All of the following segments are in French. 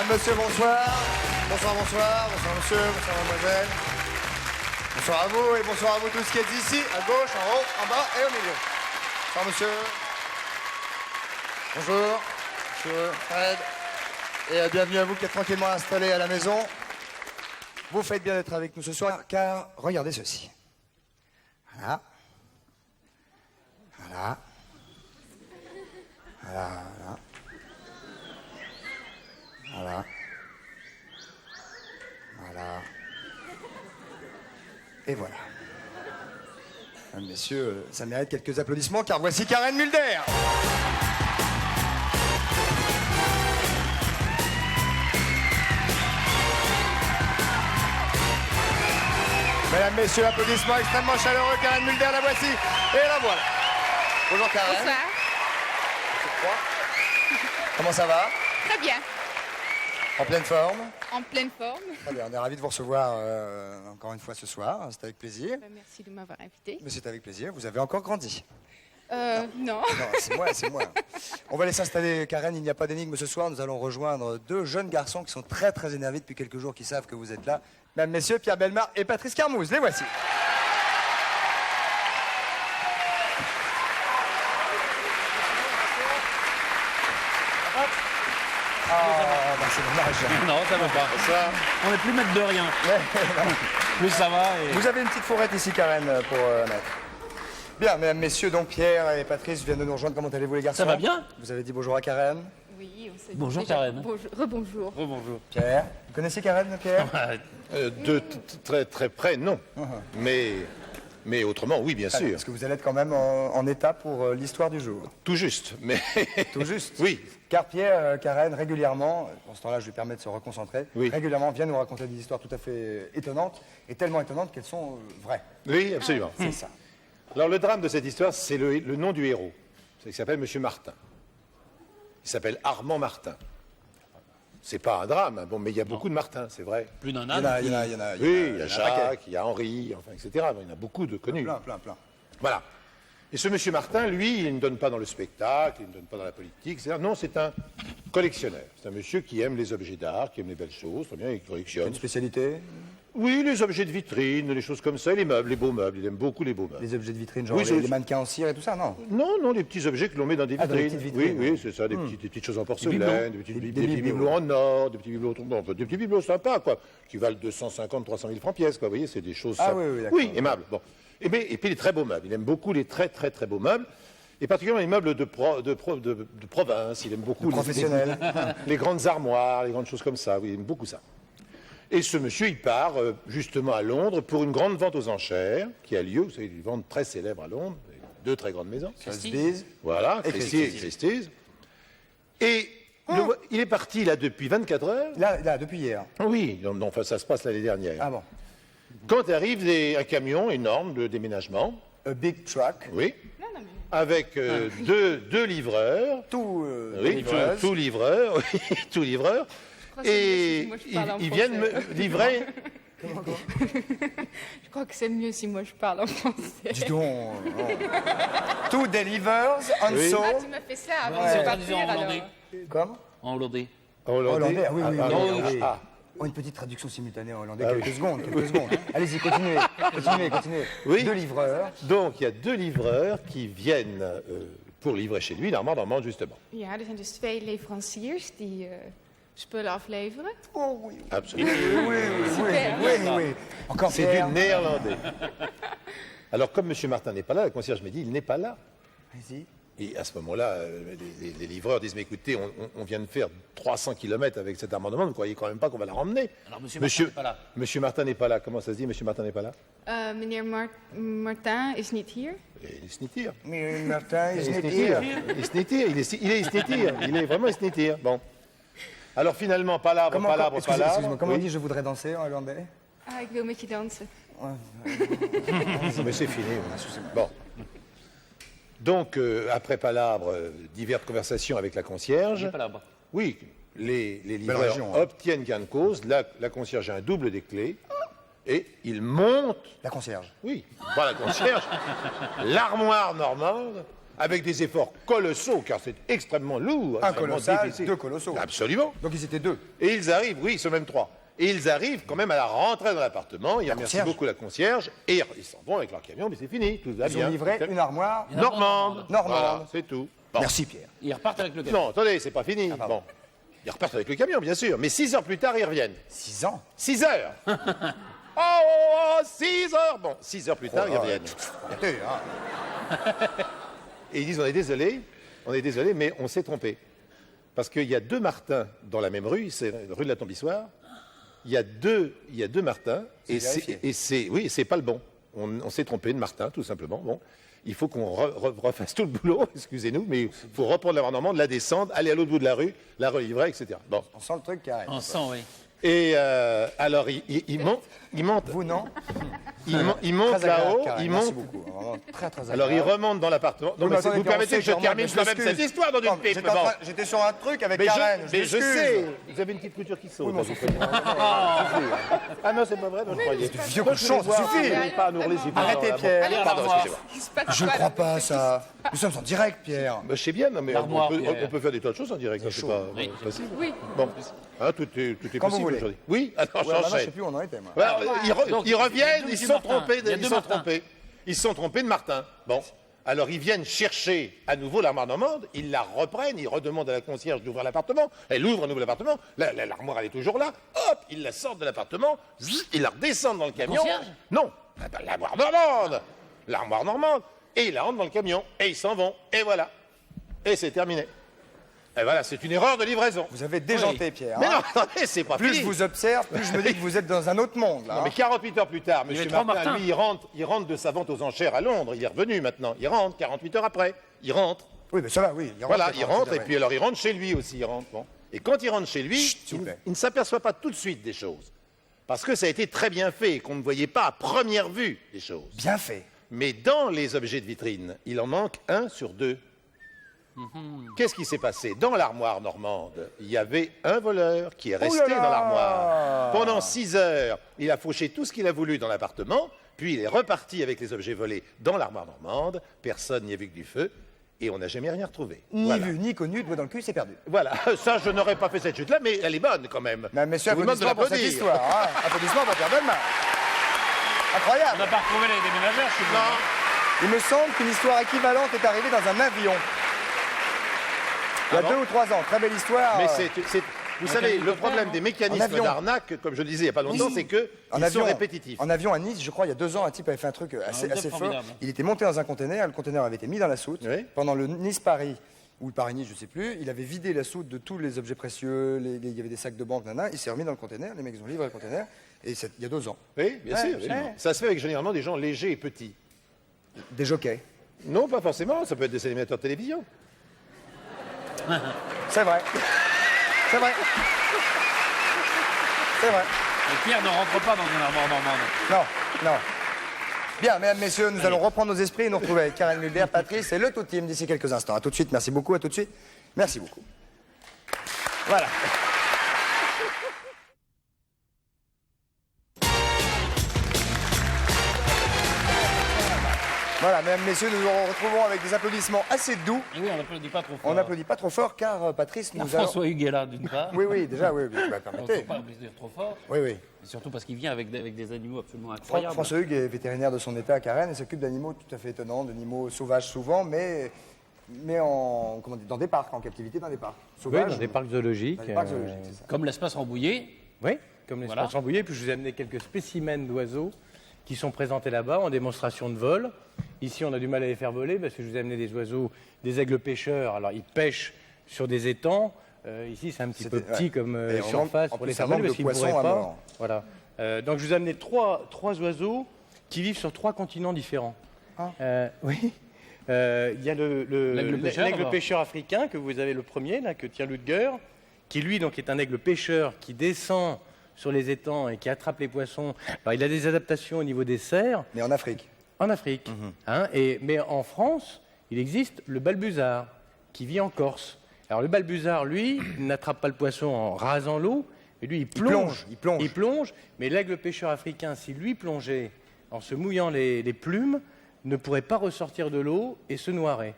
Monsieur, bonsoir. Bonsoir, bonsoir. Bonsoir, monsieur. Bonsoir, mademoiselle. Bonsoir à vous et bonsoir à vous tous qui êtes ici, à gauche, en haut, en bas et au milieu. Bonsoir, monsieur. Bonjour. Monsieur Fred. Et bienvenue à vous qui êtes tranquillement installés à la maison. Vous faites bien d'être avec nous ce soir, car regardez ceci. Voilà. Voilà. Voilà, voilà. Voilà. Voilà. Et voilà. Mesdames, messieurs, ça mérite quelques applaudissements, car voici Karen Mulder. Mesdames, messieurs, applaudissements extrêmement chaleureux, Karen Mulder, la voici. Et la voilà. Bonjour Karen. Bonsoir. Comment ça va? Très bien. En pleine forme? En pleine forme. Très bien, on est ravis de vous recevoir encore une fois ce soir, c'est avec plaisir. Merci de m'avoir invité. Mais c'est avec plaisir, vous avez encore grandi. Non. Non, c'est moi, c'est moi. On va laisser installer Karen, il n'y a pas d'énigme ce soir, nous allons rejoindre deux jeunes garçons qui sont très très énervés depuis quelques jours, qui savent que vous êtes là. Mesdames, messieurs, Pierre Bellemare et Patrice Carmouze, les voici. C'est dommage. Non, ça ne va pas. Ça... On n'est plus maître de rien. Plus ça va. Et... Vous avez une petite fourrette ici, Karen, pour mettre. Bien, mesdames, messieurs, donc Pierre et Patrice viennent de nous rejoindre. Comment allez-vous, les garçons? Ça va bien. Vous avez dit bonjour à Karen. Oui, on s'est dit Bonjour, déjà- Karen. Rebonjour. Bonjour. Pierre. Vous connaissez Karen, Pierre? De très très près, non. Mais autrement, oui, bien sûr. Parce que vous allez être quand même en état pour l'histoire du jour. Tout juste, mais... Tout juste. Oui. Car Pierre, Karen, régulièrement, dans ce temps-là, je lui permets de se reconcentrer, Oui. régulièrement vient nous raconter des histoires tout à fait étonnantes, et tellement étonnantes qu'elles sont vraies. Oui, absolument. C'est ça. Alors, le drame de cette histoire, c'est le nom du héros. Il s'appelle Monsieur Martin. Il s'appelle Armand Martin. C'est pas un drame, hein, bon, mais il y a beaucoup de Martins, c'est vrai. Plus d'un Il y âne. en a, il y en a, il y en a. Oui, il y a un paquet. Jacques, il y a Henri, enfin, etc. Il y en a beaucoup de connus. Plein, plein, plein. Voilà. Et ce monsieur Martin, lui, il ne donne pas dans le spectacle, il ne donne pas dans la politique, etc. Non, c'est un collectionneur. C'est un monsieur qui aime les objets d'art, qui aime les belles choses, très bien, il collectionne. Une spécialité? Oui, les objets de vitrine, les choses comme ça, et les meubles, les beaux meubles. Il aime beaucoup les beaux meubles. Les objets de vitrine, genre Oui, les mannequins en cire et tout ça, non? Non, non, les petits objets que l'on met dans des Ah, dans vitrines. les petites vitrines, Oui, oui. oui, c'est ça, des petites choses en bibelots. porcelaine, des petits Des bibelots bibelots. en or, des petits bibelots, bon, des petits bibelots sympas, quoi, qui valent 250, 300 000 francs pièce, quoi. Vous voyez, c'est des choses. Ah ça- oui, oui, d'accord. oui, aimables. Bon. Et puis les très beaux meubles. Il aime beaucoup les très, très, très beaux meubles. Et particulièrement les meubles de province. Il aime beaucoup Professionnels. les grandes armoires, les grandes choses comme ça. Oui, il aime beaucoup ça. Et ce monsieur, il part justement à Londres pour une grande vente aux enchères qui a lieu. Vous savez, une vente très célèbre à Londres, deux très grandes maisons. Christie's. Voilà, Et Christie's. Et il est parti là depuis 24 heures. Là, depuis hier. Oui, non, enfin, ça se passe l'année dernière. Ah bon. Quand arrive un camion énorme de déménagement, A big truck. oui, avec deux livreurs. Tout Oui, livreuse. tout livreur, oui, tout livreur. crois que c'est Et mieux si moi je parle en ils viennent me français. livrer. Je crois que c'est mieux si moi je parle en français. Dis donc. Two delivers, unsold. Ah, tu m'as fait ça avant Ouais. de Traduisez en partir, hollandais. alors. Comme? En hollandais. Hollandais, ah oui, oui, non, oui, oui. ah. Oh, une petite traduction simultanée en hollandais, Ah quelques oui. secondes, quelques secondes. Allez-y, continuez, continuez. Oui. Deux livreurs. Donc, il y a deux livreurs qui viennent pour livrer chez lui, l'Armand Normand, justement. Ja, er zijn dus twee leveranciers die spullen afleveren. Oh oui, Absolument. oui, Super. oui. Encore C'est Pierre. du néerlandais. Alors, comme M. Martin n'est pas là, la concierge me dit, il n'est pas là. Vas-y. Et à ce moment-là, les livreurs disent, mais écoutez, on vient de faire 300 km avec cet Armand Normand, vous ne croyez quand même pas qu'on va la ramener? Alors, monsieur Martin n'est pas là. Monsieur Martin n'est pas là. Comment ça se dit, Monsieur Martin n'est pas là? Meneer Martin is niet hier. Il est snitir. Mais Martin, il Il est est dire. snitir. Il est snitir. Il est snitir. Il est vraiment snitir. Bon. Alors finalement, pas l'arbre, pas l'arbre, pas Excusez-moi, l'arbre. comment on Oui. dit je voudrais danser en hollandais? Ah, ik wil met je dansen. Mais c'est fini. Bon. Donc, après Palabre, diverses conversations avec la concierge. Pas là-bas. Oui, les livreurs région, hein. obtiennent gain de cause. La concierge a un double des clés. Et il monte, La concierge. oui, pas la concierge, l'armoire normande avec des efforts colossaux, car c'est extrêmement lourd. Un extrêmement colossal, difficile. 2 colossaux. Absolument. Donc ils étaient 2. Et ils arrivent, oui, ils sont même 3. Et ils arrivent quand même à la rentrée dans l'appartement. Ils remercient concierge. beaucoup la concierge. Et ils s'en vont avec leur camion, mais c'est fini, tout va Ils ont bien. livré une armoire. Normande. Normande. Voilà, c'est tout. Bon. Merci Pierre. Ils repartent avec le camion. Non, attendez, c'est pas fini. pardon. Bon. Ils repartent avec le camion, bien sûr. Mais 6 heures plus tard, ils reviennent. 6 ans. 6 heures. Oh, 6 heures. Bon, 6 heures plus tard, ils reviennent. Arrêtez, hein. Et ils disent, on est désolé, mais on s'est trompé. Parce qu'il y a 2 Martins dans la même rue, c'est rue de la Tombissoire. Il y a deux Martins, et vérifié. oui, c'est pas le bon. On s'est trompé de Martin, tout simplement. Bon, il faut qu'on refasse tout le boulot, excusez-nous, mais il faut reprendre la voie normande, la descendre, aller à l'autre bout de la rue, la relivrer, etc. Bon. On sent le truc carré. On sent, oui. Et alors, il monte, Vous, non? il monte Très agréable, là-haut, Karine, il merci monte. beaucoup. Vraiment très, très Alors, il agréable. remonte dans l'appartement. Non, Oui, mais mais attendez, vous permettez que je Pierre, termine je quand même m'excuse. cette histoire dans Non, une pipe. j'étais en train- J'étais sur un truc avec Mais Karen. je m'excuse. sais, vous avez une petite couture qui saute. Oui, mais on là, s'en je fout. connais. Ah non, c'est pas vrai, non, je croyais. Vieux cochon, ça suffit. Pas à nous hurler, s'il vous plaît. Arrêtez, Dans la Pierre. Allez, à Pardon, l'armoire. excusez-moi. Il se passe Je ne quoi, crois là pas à ça. Nous sommes en direct, Pierre. Bah, je sais bien, non, mais L'armoire, on Pierre. peut faire des tas de choses en direct, hein, c'est pas Oui. possible. Oui. Bon, hein, tout est Quand vous possible voulez. aujourd'hui. Oui, alors Ouais, maintenant, je ne sais j'enchaîne. plus où on en était, moi. Alors, Donc, ils reviennent, donc, ils du sont Martin. trompés, Il y a deux Martins. Ils se sont trompés de Martin. Bon. Alors ils viennent chercher à nouveau l'armoire normande, ils la reprennent, ils redemandent à la concierge d'ouvrir l'appartement, elle ouvre un nouvel appartement, l'armoire elle est toujours là, hop, ils la sortent de l'appartement, zzz, ils la redescendent dans le camion. concierge Non, ah ben, l'armoire normande, et ils la rentrent dans le camion, et ils s'en vont, et voilà. Et c'est terminé. Et voilà, c'est une erreur de livraison. Vous avez déjanté, Pierre. Mais hein. non, attendez, c'est pas Plus fini. je vous observe, plus je me dis que vous êtes dans un autre monde, là. Non, mais hein. 48 heures plus tard, y M. avait trois Martin, Martins. lui, il rentre de sa vente aux enchères à Londres. Il est revenu maintenant. Il rentre 48 heures après. Il rentre. Oui, mais ça va, oui. Voilà, il rentre. Et ouais. puis alors, il rentre chez lui aussi. Il rentre. Bon. Et quand il rentre chez lui, s'il vous plaît. il ne s'aperçoit pas tout de suite des choses. Parce que ça a été très bien fait et qu'on ne voyait pas à première vue les choses. Bien fait. Mais dans les objets de vitrine, il en manque 1 sur 2. Qu'est-ce qui s'est passé? Dans l'armoire normande, il y avait un voleur qui est resté Oh là là dans l'armoire. Pendant 6 heures, il a fauché tout ce qu'il a voulu dans l'appartement, puis il est reparti avec les objets volés dans l'armoire normande. Personne n'y a vu que du feu, et on n'a jamais rien retrouvé. Ni Voilà. vu, ni connu, doigt dans le cul, c'est perdu. Voilà, ça je n'aurais pas fait cette chute-là, mais elle est bonne quand même. Mais messieurs, Je vous demande de applaudissements pour cette l'applaudir. histoire. Hein. Applaudissements pour Pierre Bellemare. On Incroyable. n'a pas retrouvé les déménageurs, je suis Non, Il me semble qu'une histoire équivalente est arrivée dans un avion. Il y a Ah bon 2 ou 3 ans. Très belle histoire. mais vous savez, le problème des En mécanismes avion. d'arnaque, comme je le disais il n'y a pas longtemps, c'est qu'ils sont répétitifs. En avion à Nice, je crois, il y a 2 ans, un type avait fait un truc assez fort. formidable. Il était monté dans un conteneur, le conteneur avait été mis dans la soute. Oui. Pendant le Nice-Paris, ou le Paris-Nice, je ne sais plus, il avait vidé la soute de tous les objets précieux, il y avait des sacs de banque, nanana, il s'est remis dans le conteneur, les mecs ils ont livré le conteneur, et il y a 2 ans. Oui, bien sûr. absolument. Ça se fait avec généralement des gens légers et petits. Des jockeys. Non, pas forcément, ça peut être des animateurs de télévision. C'est vrai. C'est vrai. C'est vrai. Et Pierre ne rentre pas dans une armoire normande. Non, non. Bien, mesdames, messieurs, nous allons reprendre nos esprits et nous retrouver avec Karen Mulder, Patrice et le tout team d'ici quelques instants. À tout de suite, merci beaucoup, à tout de suite. Merci beaucoup. Voilà. Voilà, mesdames, messieurs, nous nous retrouvons avec des applaudissements assez doux. Et oui, on n'applaudit pas trop fort. On n'applaudit pas trop fort car Patrice nous allons... François Hugues est là, d'une part. Oui, oui, déjà, oui, oui, bah, Donc, il ne permettez. faut pas dire trop fort. Oui, oui. Et surtout parce qu'il vient avec des animaux absolument incroyables. François Hugues est vétérinaire de son état à Carène et s'occupe d'animaux tout à fait étonnants, d'animaux sauvages souvent, mais en, comment dire, dans des parcs, en captivité dans des parcs. Oui, Sauvages. dans des parcs zoologiques. Dans des parcs zoologiques, c'est ça. Comme l'espace Rambouillet. Oui, comme l'espace Voilà. Rambouillet. Puis je vous ai amené quelques spécimens d'oiseaux qui sont présentés là-bas en démonstration de vol. Ici, on a du mal à les faire voler parce que je vous ai amené des oiseaux, des aigles pêcheurs. Alors, ils pêchent sur des étangs. Ici, c'est un petit peu C'était- petit ouais. comme Et on surface en pour plus, les ça faire voler manque parce de qu'ils ne poissons pourraient à pas. mort. Voilà. Donc, je vous ai amené trois oiseaux qui vivent sur 3 continents différents. Ah. Oui. Il y a L'aigle pêcheur, l'aigle alors. pêcheur africain, que vous avez le premier, là, que tient Ludger, qui lui donc est un aigle pêcheur qui descend sur les étangs et qui attrape les poissons. Alors, il a des adaptations au niveau des cerfs Mais en Afrique. en Afrique. Hein, mais en France, il existe le balbuzard, qui vit en Corse. Alors le balbuzard, lui, n'attrape pas le poisson en rasant l'eau, mais lui, il plonge. Il plonge. Il plonge, mais l'aigle pêcheur africain, s'il lui plongeait en se mouillant les plumes, ne pourrait pas ressortir de l'eau et se noirer.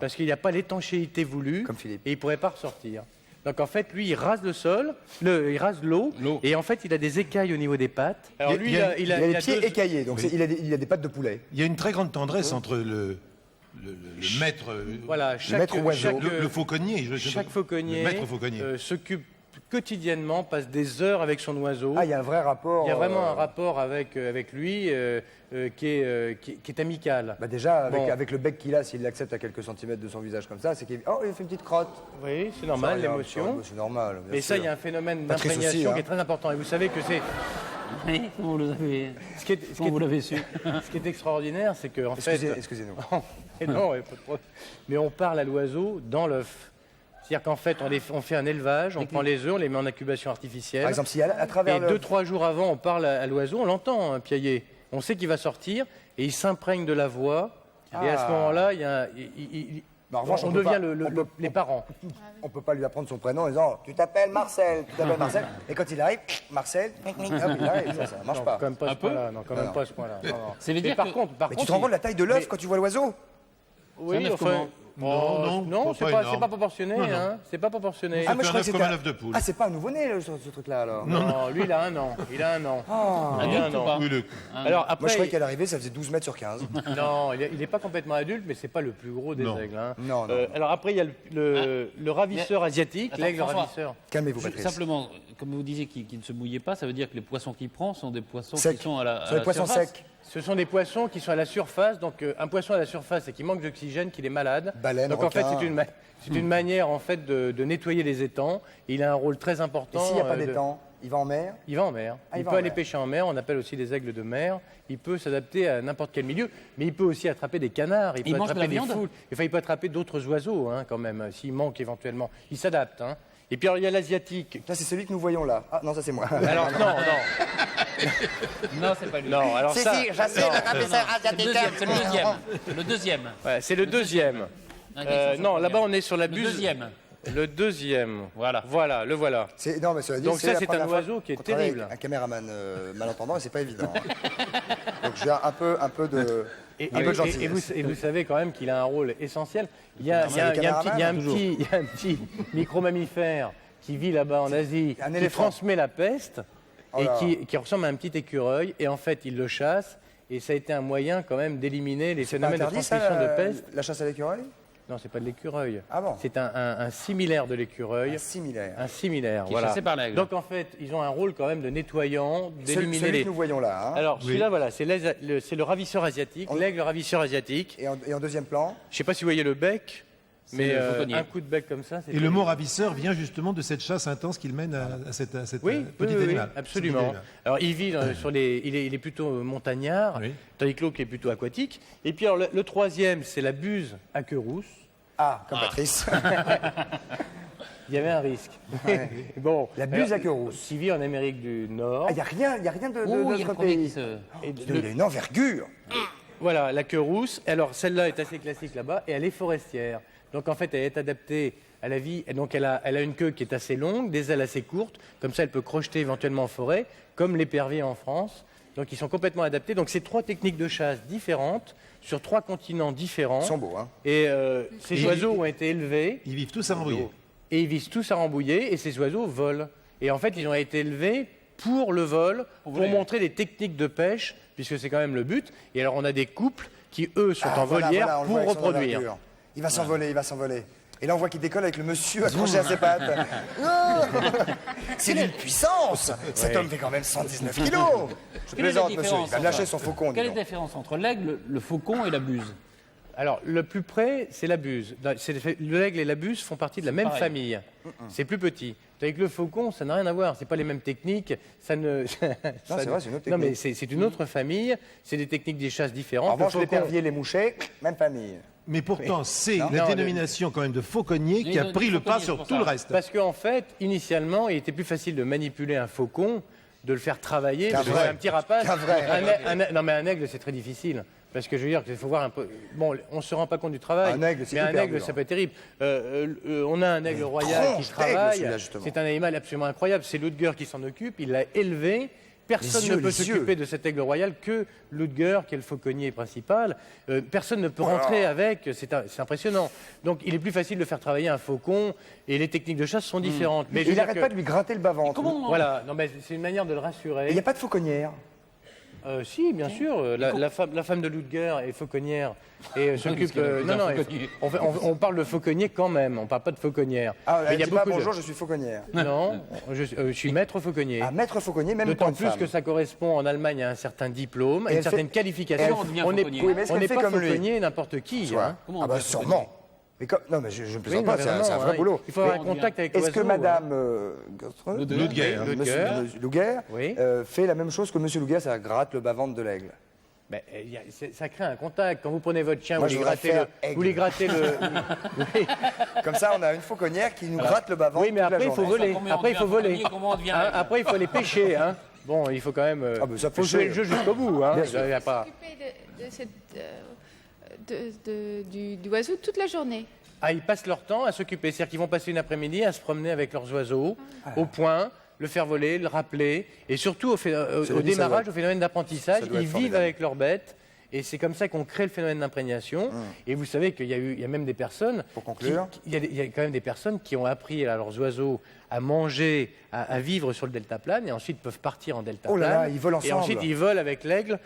Parce qu'il n'y a pas l'étanchéité voulue Comme Philippe. et il ne pourrait pas ressortir. Donc en fait, lui, il rase le sol, il rase l'eau, et en fait, il a des écailles au niveau des pattes. Alors lui, Il a les pieds écaillés, donc il a des pattes de poulet. Il y a une très grande tendresse entre le maître, Voilà, maître oiseau. le fauconnier. Chaque fauconnier, le maître fauconnier. s'occupe quotidiennement, passe des heures avec son oiseau. Ah, il y a un vrai rapport. Il y a vraiment un rapport avec lui qui est amical. Bah déjà, Bon. avec le bec qu'il a, s'il l'accepte à quelques centimètres de son visage comme ça, c'est qu'il il fait une petite crotte. Oui, c'est normal, Ça, l'émotion. C'est normal. bien Mais ça, sûr. il y a un phénomène Patrice d'imprégnation aussi, hein. qui est très important. Et vous savez que c'est... Oui, vous l'avez Ce vous l'avez su. Ce qui est extraordinaire, c'est qu'en fait... Excusez-nous. Mais non, il y a pas de problème. Mais on parle à l'oiseau dans l'œuf. C'est-à-dire qu'en fait, on fait un élevage, on prend les œufs, on les met en incubation artificielle. Par exemple, si à travers Et le... 2-3 jours avant, on parle à l'oiseau, on l'entend piailler. On sait qu'il va sortir et il s'imprègne de la voix. Et à ce moment-là, il y a, Mais en revanche, on on peut devient pas- les parents. On peut pas lui apprendre son prénom en disant tu t'appelles Marcel, Et quand il arrive, Marcel, hop, il arrive. Ça marche Non, pas. quand même pas à ce point-là. Non, quand même pas à ce point-là. Non, non. Ça veut Mais dire par que- contre, Mais tu te rends compte de la taille de l'œuf quand tu vois l'oiseau? oui, un œuf enfin, comment Non, c'est pas pas énorme. proportionné. Non, non. Hein, c'est pas proportionné. Ah, moi, je un croyais œuf que comme c'était un œuf de poule. Ah, c'est pas un nouveau-né, ce truc-là, alors. Non, lui, il a 1 an. Il a 1 an. Il a Adulte 1 ou an. pas Oui, Alors après, Moi, je croyais qu'à l'arrivée, ça faisait 12 mètres sur 15. non, il n'est pas complètement adulte, mais c'est pas le plus gros des Non. aigles. Hein. Non, non. Alors après, il y a le ravisseur asiatique, Attends, l'aigle François. ravisseur. Calmez-vous, Patrice. Simplement, comme vous disiez qu'il ne se mouillait pas, ça veut dire que les poissons qu'il prend sont des poissons Sec. qui sont à la Sur les poissons surface. secs. Ce sont des poissons qui sont à la surface. Donc un poisson à la surface et qui manque d'oxygène, qu'il est malade. Baleine, donc en fait, requin. c'est une manière en fait de nettoyer les étangs. Il a un rôle très Et important. s'il n'y a pas de- d'étang, il va en mer? Il va en mer. Ah, il il va peut en aller mer. pêcher en mer. On appelle aussi des aigles de mer. Il peut s'adapter à n'importe quel milieu, mais il peut aussi attraper des canards. Il peut mange de attraper la des viande foules. Enfin, il peut attraper d'autres oiseaux, hein, quand même, s'il manque éventuellement. Il s'adapte. Hein. Et puis alors, il y a l'asiatique. Ça, c'est celui que nous voyons là. Ah, non, ça, c'est moi. Alors non, Non, c'est pas lui. non. Alors ça, j'essaie non. le ravisseur C'est le deuxième. C'est le deuxième. Le deuxième. Ouais, c'est le deuxième. Non, là-bas, on est sur la Le buse. deuxième. Le deuxième. Voilà. Voilà, le voilà. Non, mais cela dit, Donc ça, la c'est première un fois oiseau qui est qu'on travaille terrible. avec un caméraman malentendant, et c'est pas évident. Donc j'ai un peu de... Et, un peu de gentillesse. et vous savez quand même qu'il a un rôle essentiel. Il y a un petit micro-mammifère qui vit là-bas en Asie, Un qui éléphant. transmet la peste Oh et là. qui ressemble à un petit écureuil. Et en fait, il le chasse. Et ça a été un moyen quand même d'éliminer les C'est pas phénomènes de interdit, ça, transmission de peste. la chasse à l'écureuil? Non, c'est pas de l'écureuil. Ah bon? C'est un similaire de l'écureuil. Similaire. Un similaire, Qui est voilà. chassé par l'aigle. Donc en fait, ils ont un rôle quand même de nettoyant, d'éliminer Celui les... que nous voyons là. Hein. Alors celui-là, voilà, c'est le ravisseur asiatique, l'aigle ravisseur asiatique. Et en deuxième plan, Je sais pas si vous voyez le bec, mais le fauconnier. un coup de bec comme ça, c'est... Et le mot ravisseur vient justement de cette chasse intense qu'il mène à cette Oui, petit oui, animal. absolument. Petit animal. Alors il vit sur les... Il est plutôt montagnard, Oui. tandis que l'autre est plutôt aquatique. Et puis alors, le troisième, c'est la buse à queue rousse. comme Patrice. Il y avait un risque. Bon, La buse alors, à queue rousse. Qui vit en Amérique du Nord. Il n'y a rien de Oh, il y a le notre premier qui pays. se... Et Il a une envergure. Voilà, la queue rousse. Alors, celle-là est assez classique là-bas et elle est forestière. Donc, en fait, elle est adaptée à la vie. Et donc, elle a une queue qui est assez longue, des ailes assez courtes. Comme ça, elle peut crocheter éventuellement en forêt, comme l'épervier en France. Donc, ils sont complètement adaptés. Donc, c'est 3 techniques de chasse différentes sur 3 continents différents. Ils sont beaux, hein. Et ces oiseaux ont été élevés Ils vivent tous à Rambouillet. et ils visent tous à Rambouillet. Et ces oiseaux volent. Et en fait, ils ont été élevés pour le vol, pour voler. montrer des techniques de pêche, puisque c'est quand même le but. Et alors, on a des couples qui, eux, sont en volière on le pour voit avec son reproduire. envergure. Il va s'envoler, il va s'envoler. Et là, on voit qu'il décolle avec le monsieur accroché à ses pattes. Oh, c'est d'une puissance. Cet homme fait quand même 119 kilos. Je Quelle est la plaisante, monsieur. différence Il va me lâcher son faucon. dis Quelle est donc. la différence entre l'aigle, le faucon et la buse? Alors, le plus près, c'est la buse. L'aigle et la buse font partie de la même pareil. famille. C'est plus petit. Avec le faucon, ça n'a rien à voir. C'est pas les mêmes techniques. Ça ne. c'est vrai, c'est une autre Non, mais technique. c'est une autre famille. C'est des techniques des chasses différentes. En revanche, Le faucon- l'épervier, les mouchets, même famille. Mais pourtant, c'est Non. la Non, dénomination quand même de fauconnier qui a Non, pris le pas fauconnier, sur c'est pour tout ça. le reste. Parce qu'en fait, initialement, il était plus facile de manipuler un faucon, de le faire travailler, Qu'un parce que vrai. c'est un petit rapace. Qu'un vrai. Non, mais un aigle, c'est très difficile. Parce que je veux dire qu'il faut voir un peu. Bon, on ne se rend pas compte du travail. Un aigle, c'est mais un hyper aigle, dur. ça peut être terrible. On a un aigle royal qui tronche d'aigle, travaille. celui-là, justement. C'est un animal absolument incroyable. C'est Ludger qui s'en occupe. Il l'a élevé. personne Les ne yeux, peut les s'occuper yeux. de cet aigle royal que Ludger, qui est le fauconnier principal. Personne ne peut rentrer avec, c'est impressionnant. Donc il est plus facile de faire travailler un faucon et les techniques de chasse sont différentes. Mais je veux Il dire n'arrête que- pas de lui gratter le bas-ventre. Comment Voilà, non, mais c'est une manière de le rassurer. Il n'y a pas de fauconnière. Si, bien sûr. La femme de Ludger est fauconnière et s'occupe. qu'elle a Non, non, plusieurs fauconniers. on parle de fauconnier quand même. On ne parle pas de fauconnière. Ah, Mais elle dit pas bonjour, je suis fauconnière. Non, je suis maître fauconnier. Ah, maître fauconnier, même pour D'autant une plus femme. que ça correspond en Allemagne à un certain diplôme, à Et une elle certaine fait- qualification. on devient On n'est fauconnier. Oui, mais est-ce on qu'elle n'est fait pas comme lui fauconnier n'importe qui. Hein. Comment Ah on bah devient sûrement. Mais non, mais je ne Oui, plaisante mais pas, c'est un vraiment, vrai hein, boulot. il faut avoir un Mais contact avec Est-ce que l'oiseau, hein. Madame Gertrude, Ludger. Monsieur Luger, Oui. fait la même chose que Monsieur Luger, ça gratte le bas-ventre de l'aigle. Ben, ça crée un contact. Quand vous prenez votre chien, Moi, vous je lui voudrais grattez faire le. aigle. Vous lui grattez le. Oui. Comme ça, on a une fauconnière qui nous gratte le bas-ventre Oui, mais toute la après, il faut journée. voler. Comment on Après, il faut devient voler. fauconnier, comment on devient Hein, aigle après, il faut aller pêcher. Hein. Bon, il faut quand même. Ah, mais ça, faut pêcher. jouer le jeu jusqu'au bout. Hein. Bien Il sûr. y a pas... S'occuper du oiseau toute la journée. Ah, ils passent leur temps à s'occuper. C'est-à-dire qu'ils vont passer une après-midi à se promener avec leurs oiseaux, au point, le faire voler, le rappeler. Et surtout, au dit, démarrage, ça au phénomène d'apprentissage, ça doit ils être vivent formidable. avec leurs bêtes. Et c'est comme ça qu'on crée le phénomène d'imprégnation. Et vous savez qu'il y a même des personnes. Pour conclure. Il y a quand même des personnes qui ont appris à leurs oiseaux à manger, à vivre sur le deltaplane, et ensuite peuvent partir en deltaplane. Oh là là, ils volent Et ensemble. ensuite, ils volent avec l'aigle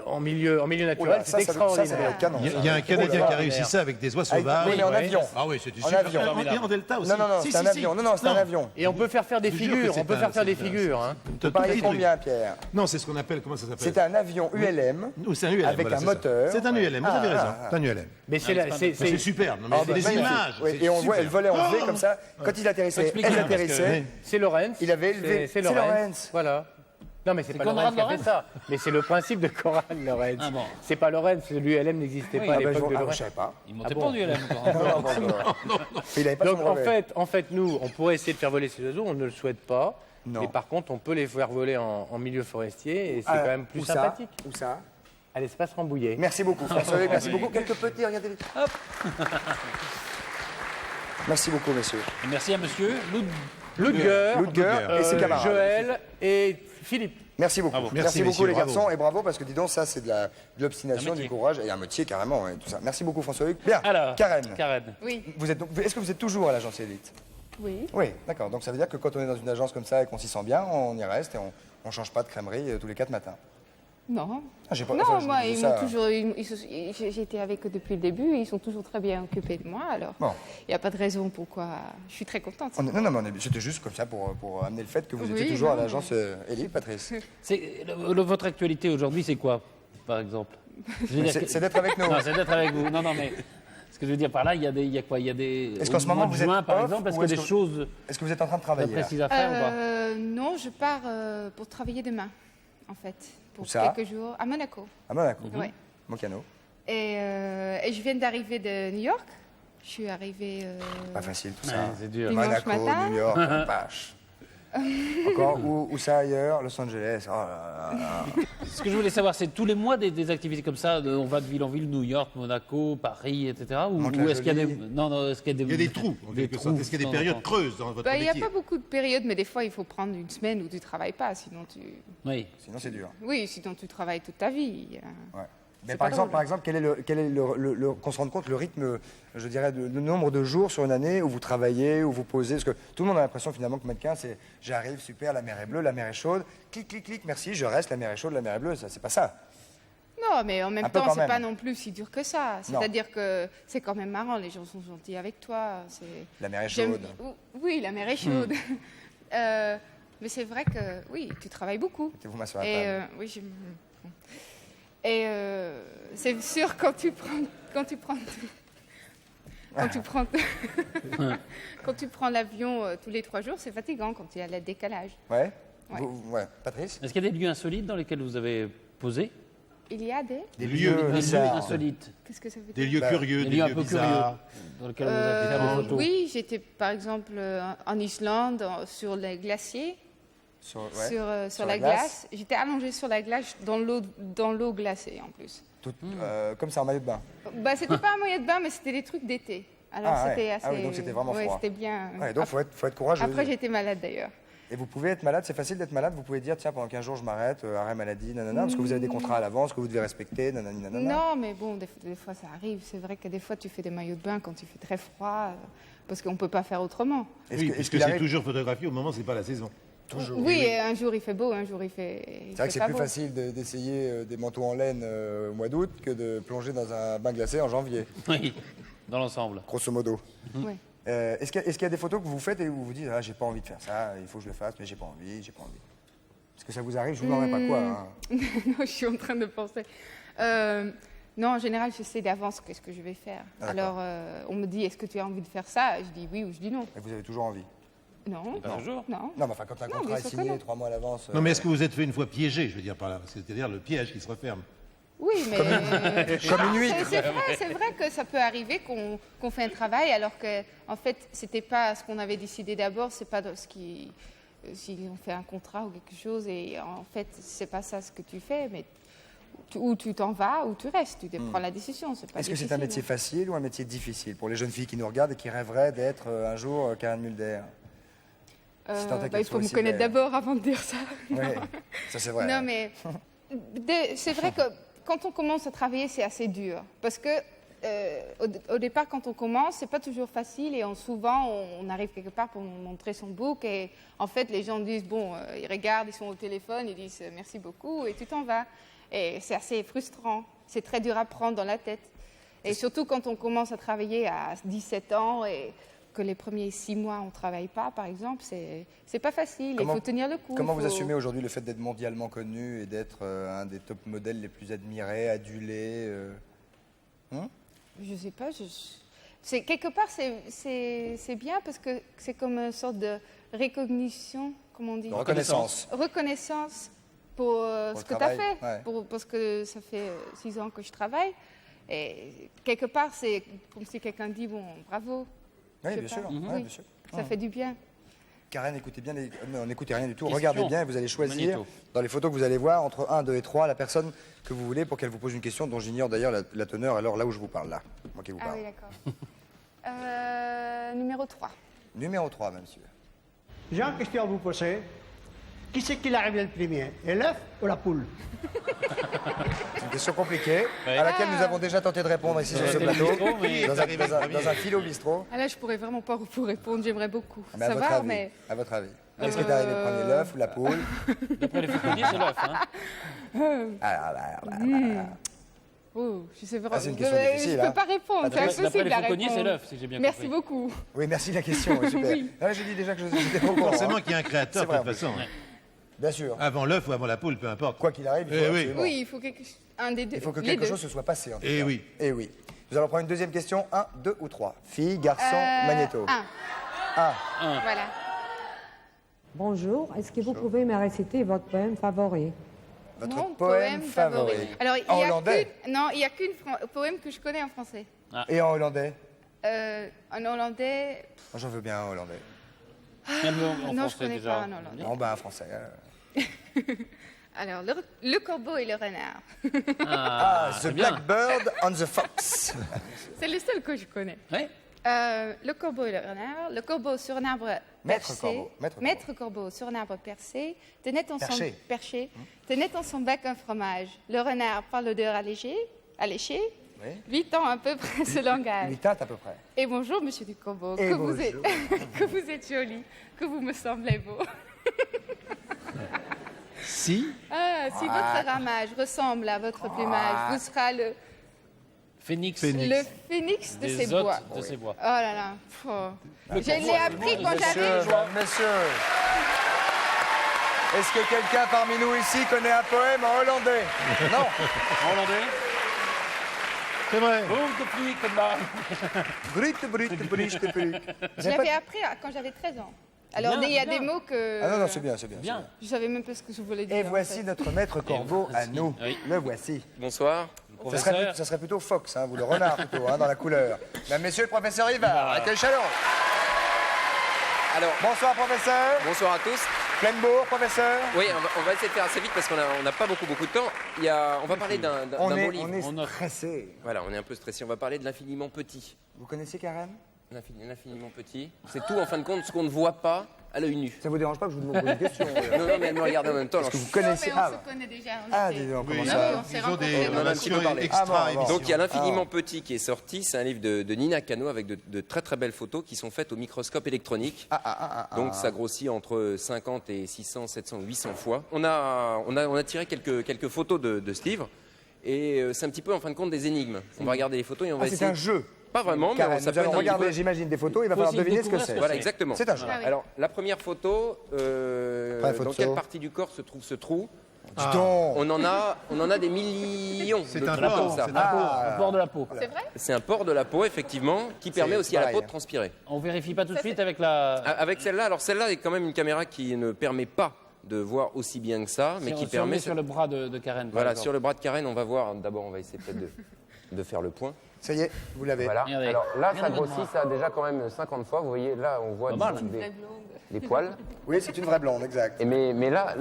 en milieu Oh naturel. là, C'est ça doit extraordinaire. être canon. Il y a un Canadien qui a réussi ça avec des oies sauvages. Oui, mais en ouais. avion. Ah oui, c'était En super. avion. Et en delta aussi. Non, non, non, Si, c'est un si, avion. si. Non, non, c'est un avion. Et on peut faire des Je te jure que figures. c'est On peut un- faire des c'est un- figures. Hein. T'as Vous parlez tous les trucs. combien, Pierre? Non, c'est ce qu'on appelle, comment ça s'appelle? C'est un avion ULM. Ou c'est un ULM. avec voilà, un c'est ça. moteur. C'est un ULM, vous avez Ah, raison. ah, C'est un ULM. Mais c'est Mais c'est superbe. Non, mais Ah, c'est bah, des magnifique. images. Oui, c'est et on voit, elle super. volait en V Oh comme ça. Quand il atterrissait, Explique elle bien, parce que- atterrissait. C'est Lorenz. Il avait élevé- C'est c'est Lorenz. Voilà. Non, mais c'est pas Conrad Lorenz qui a fait Lorenz ça. Mais c'est le principe de Conrad Lorenz. Ah bon. C'est pas Lorenz, l'ULM n'existait Oui. pas à Ah, bah, l'époque de je Lorenz. savais pas. Il montait Ah pas bon du LM. Il avait pas Donc son en brevet. fait, nous, on pourrait essayer de faire voler ces oiseaux, on ne le souhaite pas. Non. Mais par contre, on peut les faire voler en milieu forestier et c'est Ah, quand même plus où ça sympathique. Où ça À l'espace Rambouillet. Merci beaucoup, François. Merci beaucoup. Quelques petits, regardez. Merci beaucoup, messieurs. Merci à monsieur. Ludger, Ludger et ses camarades. Joël et Philippe. Merci beaucoup. Merci, Merci beaucoup, messieurs, les bravo. garçons. Et bravo, parce que dis donc, ça, c'est de l'obstination, Un métier. du courage et un métier carrément. Et tout ça. Merci beaucoup, François-Luc. Bien. Alors, Karen. Karen. Oui. Est-ce que vous êtes toujours à l'agence Élite? Oui. Oui, d'accord. Donc ça veut dire que quand on est dans une agence comme ça et qu'on s'y sent bien, on y reste et on ne change pas de crèmerie tous les 4 matins. Non. Ah, j'ai pas- Non, enfin, je moi, dis ils ça. m'ont toujours. J'étais avec eux depuis le début, ils sont toujours très bien occupés de moi, alors Bon. il n'y a pas de raison pourquoi. Je suis très contente. Non, non, mais c'était juste comme ça pour amener le fait que vous étiez Oui, toujours à non, l'agence Élite, Patrice. Votre actualité aujourd'hui, c'est quoi, par exemple? Je veux dire que- C'est d'être avec nous. Non, c'est d'être avec vous. Non, non, mais ce que je veux dire par là, il y a quoi? Il y a des. Est-ce qu'en ce moment, au mois de vous êtes juin, par off, exemple, est-ce ou qu'il y a est-ce des que- choses Est-ce que vous êtes en train de très travailler là précises à faire ou pas? Non, je pars pour travailler demain, en fait, pour Où ça quelques jours à Monaco. À Monaco. Ouais. Mocano. Et je viens d'arriver de New York. Je suis arrivée Pas facile tout ça. Ouais, c'est dur. Dimanche Monaco, matin. New York, vache. Encore où ça ailleurs? Los Angeles. Oh là là. Ce que je voulais savoir, c'est tous les mois des activités comme ça. On va de ville en ville, New York, Monaco, Paris, etc. Ou est-ce qu'il y a des. Non, non, est-ce qu'il y a des. Il y a des trous, en quelque sorte. Est-ce qu'il y a des périodes creuses dans votre Il n'y a métier? pas beaucoup de périodes, mais des fois, il faut prendre une semaine où tu ne travailles pas, sinon tu... Oui. Sinon c'est dur. Oui, sinon tu travailles toute ta vie. Ouais. Mais C'est par pas exemple, drôle. quel est qu'on se rende compte le rythme, je dirais, le nombre de jours sur une année où vous travaillez, où vous posez, parce que tout le monde a l'impression finalement que mannequin, c'est j'arrive, super, la mer est bleue, la mer est chaude, clic, clic, clic, merci, je reste, la mer est chaude, la mer est bleue, ça, c'est pas ça. Non, mais en même Un peu temps, quand c'est même. pas non plus si dur que ça. C'est-à-dire que c'est quand même marrant, les gens sont gentils avec toi. La mer est J'aime- chaude. Oui, la mer est chaude. Mais c'est vrai que, oui, tu travailles beaucoup. Mettez-vous main sur la Et table. oui, et c'est sûr quand tu prends quand tu prends l'avion tous les 3 jours, c'est fatigant quand il y a le décalage. Ouais. Ouais. Ouais. Patrice. Est-ce qu'il y a des lieux insolites dans lesquels vous avez posé? Il y a des Des lieux Des lieux bizarres. insolites. Qu'est-ce que ça veut Des dire lieux curieux, Des des lieux un lieux peu curieux bizarres. dans lesquels vous avez fait des photos. Oui, j'étais par exemple en Islande sur les glaciers. Sur, Sur la glace. J'étais allongée sur la glace dans l'eau glacée en plus. Tout, comme ça en maillot de bain. Bah, c'était pas un moyen de bain, mais c'était des trucs d'été. Alors Ah ouais. c'était assez. Ah oui, donc c'était vraiment froid. C'était bien. Ouais, donc faut être courageux. Après, j'étais malade d'ailleurs. Et vous pouvez être malade, c'est facile d'être malade, vous pouvez dire, tiens, pendant 15 jours, je m'arrête, arrêt maladie, nanana, parce que vous avez des contrats à l'avance que vous devez respecter, nanani, nanana. Non, mais bon, des fois ça arrive. C'est vrai que des fois tu fais des maillots de bain quand il fait très froid, parce qu'on ne peut pas faire autrement. Est-ce Oui, que- est-ce puisque qu'il c'est arrive- toujours photographié au moment où c'est pas la saison. Toujours. Oui, et un jour il fait beau, un jour il fait. C'est vrai que c'est plus facile d'essayer des manteaux en laine au mois d'août que de plonger dans un bain glacé en janvier, Oui, dans l'ensemble. grosso modo. Oui. Est-ce qu'il y a des photos que vous faites et où vous vous dites, ah, j'ai pas envie de faire ça, il faut que je le fasse, mais j'ai pas envie. Est-ce que ça vous arrive? Je vous demanderai pas quoi. Hein. Non, je suis en train de penser. Non, en général, je sais d'avance qu'est-ce que je vais faire. Ah, d'accord. Alors, on me dit, est-ce que tu as envie de faire ça? Je dis oui ou je dis non. Et vous avez toujours envie. Non. Pas toujours. Non. Non, mais enfin, quand un Non, contrat bien est sûr que signé non. 3 mois à l'avance. Non, mais est-ce que vous êtes fait une fois piégé, je veux dire par là, c'est-à-dire le piège qui se referme? Oui, mais. Comme une huître. C'est vrai que ça peut arriver qu'on fait un travail alors que, en fait, c'était pas ce qu'on avait décidé d'abord, c'est pas ce qui. Si on fait un contrat ou quelque chose et en fait, c'est pas ça ce que tu fais, mais. Ou tu t'en vas ou tu restes, tu prends la décision. C'est pas Est-ce que c'est un difficile, métier hein. facile ou un métier difficile pour les jeunes filles qui nous regardent et qui rêveraient d'être un jour Karen Mulder? Si tant est qu'elle Il faut soit me aussi connaître belle. d'abord avant de dire ça. Oui, ça c'est vrai. Non, mais c'est vrai que quand on commence à travailler, c'est assez dur. Parce que au départ, quand on commence, c'est pas toujours facile et souvent, on arrive quelque part pour montrer son book et en fait, les gens disent, bon, ils regardent, ils sont au téléphone, ils disent merci beaucoup et tu t'en vas. Et c'est assez frustrant. C'est très dur à prendre dans la tête. Et surtout quand on commence à travailler à 17 ans et que les premiers 6 mois, on ne travaille pas, par exemple, c'est pas facile. Il faut tenir le coup. Comment il vous faut- assumez aujourd'hui le fait d'être mondialement connu et d'être un des top modèles les plus admirés, adulés Je sais pas. C'est quelque part, c'est bien parce que c'est comme une sorte de recognition, comment on dit, de reconnaissance? reconnaissance pour Pour ce le que tu as travail, fait, ouais. parce que ça fait 6 ans que je travaille. Et quelque part, c'est comme si quelqu'un dit, bon, bravo. Oui, Je sais bien pas. sûr. Oui. Ouais, bien sûr. Ça fait du bien. Karen, écoutez bien, non, n'écoutez rien du tout. Question. Regardez bien et vous allez choisir, Magnéto. dans les photos que vous allez voir, entre 1, 2 et 3, la personne que vous voulez pour qu'elle vous pose une question dont j'ignore d'ailleurs la teneur, alors là où je vous parle, là. Moi qui vous Ah parle. oui, d'accord. Numéro 3. Numéro 3, monsieur. J'ai une question à vous poser. Qui c'est qui arrive le premier, l'œuf ou la poule? C'est une question compliquée, à laquelle nous avons déjà tenté de répondre ici sur ce C'était le plateau, bistrot, mais dans un philo bistrot. Ah là, je pourrais vraiment pas vous répondre, j'aimerais beaucoup Mais à votre savoir, avis, mais à votre avis. Qu'est-ce qui est arrivé le premier, l'œuf ou la poule? D'après les fauconniers, c'est l'œuf. Hein. oh, je sais vraiment. Ah, c'est une question je difficile, peux hein. pas répondre, c'est D'après impossible les à fauconniers, c'est répondre. l'œuf, si j'ai bien Merci compris. beaucoup. Oui, merci de la question, oui, super. Oui. Ah, j'ai dit déjà que je n'étais pas au courant. Forcément hein. qu'il y a un créateur, C'est vrai, de toute façon. Bien sûr. Avant l'œuf ou avant la poule, peu importe. Quoi qu'il arrive, il Eh faut, oui. absolument- Oui, il faut un des deux. il faut que les quelque deux. chose se soit passé. En tout Eh cas. oui. Eh oui. Nous allons prendre une deuxième question. 1, 2 ou 3. Fille, garçon, magnéto. Un. 1. Voilà. Bonjour, est-ce que vous pouvez me réciter votre poème favori? Votre Mon poème favori. Alors, il En y a hollandais non, il n'y a qu'une poème que je connais en français. Et en hollandais? En hollandais, Moi, j'en veux bien un hollandais. Même en non, je français connais déjà. pas en hollandais. Non, ben un français. Alors, le corbeau et le renard. Ah, The c'est bien. Blackbird and the Fox. C'est le seul que je connais. Ouais. Le corbeau et le renard. Le corbeau sur un arbre Maître percé. corbeau, maître corbeau sur un arbre tenait en son Perché. perché, tenait en son bec un fromage. Le renard par l'odeur alléché. Oui. 8 ans à peu près ce langage. 8 teintes à peu près. Et bonjour, monsieur du corbeau. Et Que vous bonjour. êtes, que vous êtes joli, que vous me semblez beau. Si Ah, si votre ramage ressemble à votre plumage, vous serez Phénix. le phénix de Des ces hôtes bois. de ces bois. Oh là là. Je l'ai appris quand j'avais. Messieurs. Est-ce que quelqu'un parmi nous ici connaît un poème en hollandais? Non. En hollandais. c'est vrai. Boom de pluie comme là. Brut, brut, brut, brut. Je l'avais appris quand j'avais 13 ans. Alors, Bien, il y a bien. des mots que. Ah non, non, c'est bien, c'est bien. Bien. Je savais même pas ce que je voulais dire. Et en voici fait. notre maître corbeau à nous. Oui. Le voici. Bonsoir. Ça serait plutôt Fox, hein, vous le renard plutôt, hein, dans la couleur. Mesdames, messieurs, le professeur Rivard, arrêtez le chalon. Alors, Bonsoir, professeur. bonsoir à tous. Pleinement, professeur. Oui, on va essayer de faire assez vite parce qu'on n'a pas beaucoup de temps. On va parler d'un On beau est, livre. on est On note. stressé. Voilà, on est un peu stressé. On va parler de l'infiniment petit. Vous connaissez Karen? L'infiniment petit. C'est tout, en fin de compte, ce qu'on ne voit pas à l'œil nu. Ça vous dérange pas que je vous demande une question Non, mais elle me regarde en même temps. Parce que alors vous connaissez. Non, mais on se connaît déjà. Ah, dis donc, comment Oui, ça on s'est ils ont des rencontrés. On en a un petit peu relations parlé. extra Ah, bon, émission. Donc il y a l'Infiniment Petit qui est sorti, c'est un livre de Nina Cano avec de très très belles photos qui sont faites au microscope électronique. Donc ça grossit entre 50 et 600, 700, 800 fois. On a tiré quelques photos de ce livre et c'est un petit peu en fin de compte des énigmes. On va regarder les photos et on va C'est essayer. un jeu. Pas vraiment, mais Karen, ça nous peut être allons un petit regarder, peu- j'imagine, des photos, il va Faut falloir aussi deviner ce que découvrir c'est. ce que Voilà, exactement. C'est un jeu. Ah oui. Alors la première photo, Première photo. dans quelle partie du corps se trouve ce trou? Dis donc. On en a des millions C'est de un trous port, comme ça. c'est un port. Le port de la peau. C'est vrai? C'est un port de la peau, effectivement, qui permet aussi à la pareil. peau de transpirer. On vérifie pas tout de suite avec la. Avec celle-là, alors celle-là est quand même une caméra qui ne permet pas de voir aussi bien que ça, mais Si qui on permet... met sur le bras de Karen. par Voilà, exemple. sur le bras de Karen, on va voir, d'abord on va essayer peut-être de faire le point. Ça y est, vous l'avez. Voilà. Regardez. Alors là, ça Regardez grossit, votre ça a déjà quand même 50 fois. Vous voyez, là, on voit Pas mal. des poils. Oui, c'est une vraie blonde, exact. Mais là,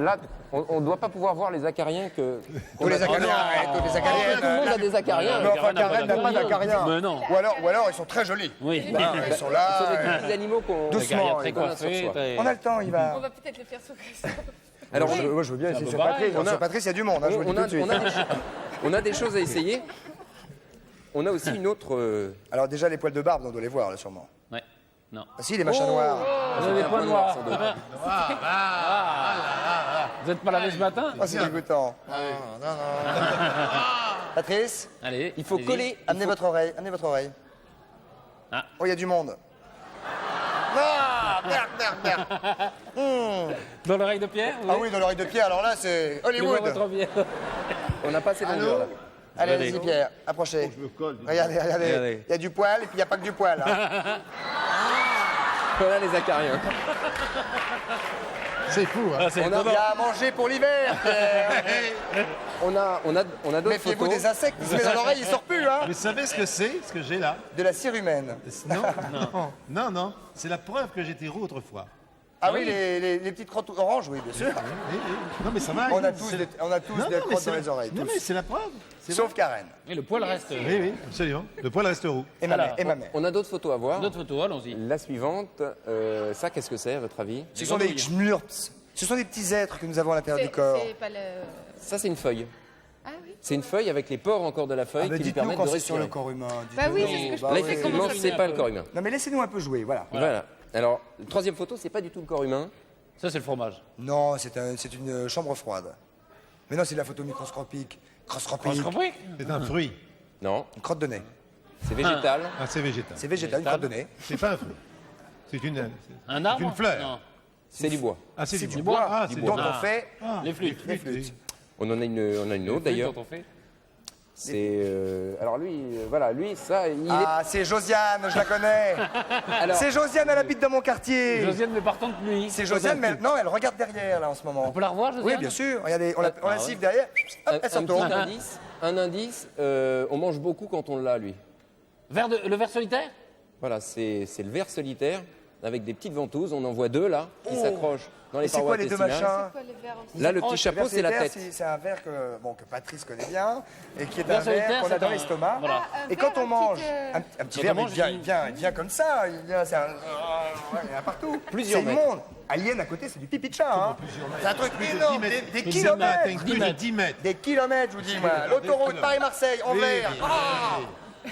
on ne doit pas pouvoir voir les acariens que... Tous les acariens, tous les acariens. Tout le monde a des acariens. Mais enfin, Karen n'a pas d'acariens. Mais non. Ou alors, ils sont très jolis. Oui. Hein, ils sont Ce sont là. des petits animaux qu'on... Doucement, Très il va. coiffé. très- On a le temps, il va. On va peut-être le faire sur Christophe. Alors, Moi, je veux bien essayer peu sur pareil. Patrice. On a- Sur Patrice, il y a du monde, hein, je vous le dis tout de suite. on a des choses à essayer. On a aussi une autre... Alors, déjà, les poils de barbe, on doit les voir, là, sûrement. Ouais. Non. Ah, si, les machins noirs. Vous avez des un points point noir, noirs. sans doute. Vous n'êtes pas lavé ce matin Oh, c'est dégoûtant. Patrice, Allez. Il faut allez-y. coller... amenez votre oreille. Amenez votre oreille. Ah. Oh, il y a du monde. Ah, merde. Dans l'oreille de Pierre. Ah oui, dans l'oreille de Pierre, alors là, c'est Hollywood. Votre bien. On n'a pas assez de longueur, là. Allez, Allez. allez-y, Pierre, approchez. Regardez. Regardez. Il y a du poil, et puis il n'y a pas que du poil. Hein. Voilà les acariens. C'est fou, hein. Ah, c'est Il y étonnant. a à manger pour l'hiver, Pierre. On a d'autres Méfiez-vous photos. des insectes, il se met dans l'oreille, il sort plus, hein. Vous savez ce que c'est, ce que j'ai là? De la cire humaine. Non. C'est la preuve que j'étais roux autrefois. Ah oui, les petites crottes oranges, oui, bien sûr. Non, mais ça va. On a tous des mais crottes c'est dans les oreilles, Non, tous. mais c'est la preuve. Sauf Karen Et le poil reste. Oui, absolument. Le poil reste roux. et ma Voilà. mère. Et ma mère. On a d'autres photos à voir. D'autres photos, allons-y. La suivante, ça, qu'est-ce que c'est, à votre avis? Ce sont des grenouilles. schmurps. Ce sont des petits êtres que nous avons à l'intérieur du corps. C'est pas le. Ça, c'est une feuille. Ah oui. C'est une feuille avec les pores encore de la Ah, feuille bah, qui lui dites-nous permettent quand de c'est sur respirer. le corps humain. Bah oui, dites-nous. c'est ce que je Bah Là, oui. effectivement, comment ça c'est vient pas un le peu corps humain. Non, mais laissez-nous un peu jouer, voilà. Voilà. Alors, troisième photo, c'est pas du tout le corps humain. Ça, c'est le fromage. Non, c'est une chambre froide. Mais non, c'est de la photo microscopique. Microscopique. J'ai compris. C'est un fruit. Non, Une crotte de nez. c'est végétal. Ah, c'est végétal. C'est végétal, une crotte de nez. C'est pas un fruit. C'est une. Un arbre. une fleur. Non. C'est du bois. Ah, c'est C'est du du bois. bois. Ah, c'est dont du on bois. fait Les flûtes. les flûtes. On en a une autre d'ailleurs. Quand on fait. C'est alors lui, voilà, lui ça, il Ah, c'est Josiane, je la connais. Alors- C'est Josiane, elle habite dans mon quartier. Josiane, mais partante nuit. C'est Josiane, mais non, elle regarde derrière, là, en ce moment. On peut la revoir, Josiane Oui, bien sûr. Regardez, on la Ah, siffle ouais. derrière, est hop, elle se un petit retourne. indice. On mange beaucoup quand on l'a lui. Le ver solitaire. Voilà, c'est le ver solitaire avec des petites ventouses. On en voit deux là qui s'accrochent dans les Et c'est parois quoi les deux intestinales. machins? Quoi, les verres en- Là, le Oh, petit chapeau, c'est la verre, tête. C'est un verre que Patrice connaît bien et qui est Verre un solitaire, verre qu'on c'est a dans un- l'estomac. voilà. Ah, un Et quand verre, on mange, un un petit Quand verre, on mais mange, il vient comme ça. Il vient partout. Plusieurs C'est mètres. immonde. Alien à côté, c'est du pipi de chat. Hein. C'est un truc Plus de énorme, 10 mètres. des Plus de kilomètres. 10 mètres. Plus de 10 mètres. Des kilomètres, je vous dis, moi. L'autoroute Paris-Marseille en Oui, verre. oui, Ah.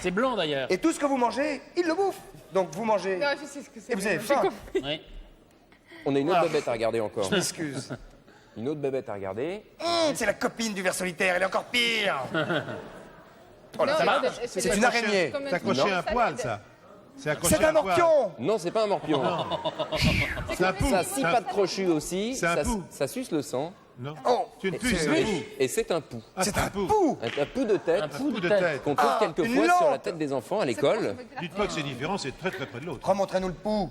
C'est blanc d'ailleurs. Et tout ce que vous mangez, il le bouffe. Donc vous mangez. Non, je sais ce que c'est. Et vous avez J'ai faim. compris. Oui. On a une autre bébête à regarder encore. Je m'excuse. Une autre bébête à regarder. C'est la copine du ver solitaire, elle est encore pire. Non, ça va mais C'est une araignée. comme C'est accroché Non. à un poil, ça. C'est accroché C'est à un poil. morpion. Non, c'est pas un morpion. C'est un pou. Ça a 6 pattes crochues aussi. C'est un Ça, pou. ça suce le sang. Non. Oh, C'est une et puce, c'est- c'est un pou. Et c'est un pou. Ah, C'est un pou. Un pou de tête Un Pou de tête. qu'on trouve Ah, une quelquefois sur la lampe. tête des enfants à l'école. Dites pas que c'est différent, c'est très très près de l'autre. Remontrez-nous le pou.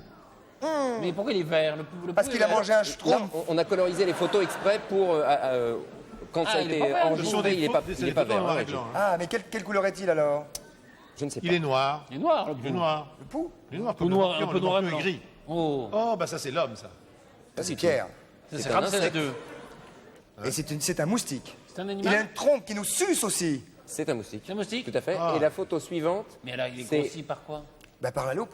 Mais pourquoi il est vert le Parce pouls qu'il est a vert. mangé un Là, schtroumpf. on a colorisé les photos exprès pour quand ça a il est été pas vert. Ce sont enregistré, des il n'est pas, c'est il des est pas photos en vert. noir hein, et blanc, hein. Ah, mais quelle couleur est-il alors? Je ne sais pas. Il est noir. Il est noir le Il est pouls. noir. Le pou? Il est noir Tout comme le noir, morpion. un peu Le noir et morpion est blanc. gris. Oh. Oh, bah ça c'est l'homme, ça. Ça, c'est Pierre. Ça, c'est C'est un Ramsès insecte. II. Et c'est un moustique. C'est un Il a animal. une trompe qui nous suce aussi. C'est un moustique. C'est un moustique. Tout à fait. Ah. Et la photo suivante, Mais là, il est C'est- grossi par quoi? Bah, par la loupe.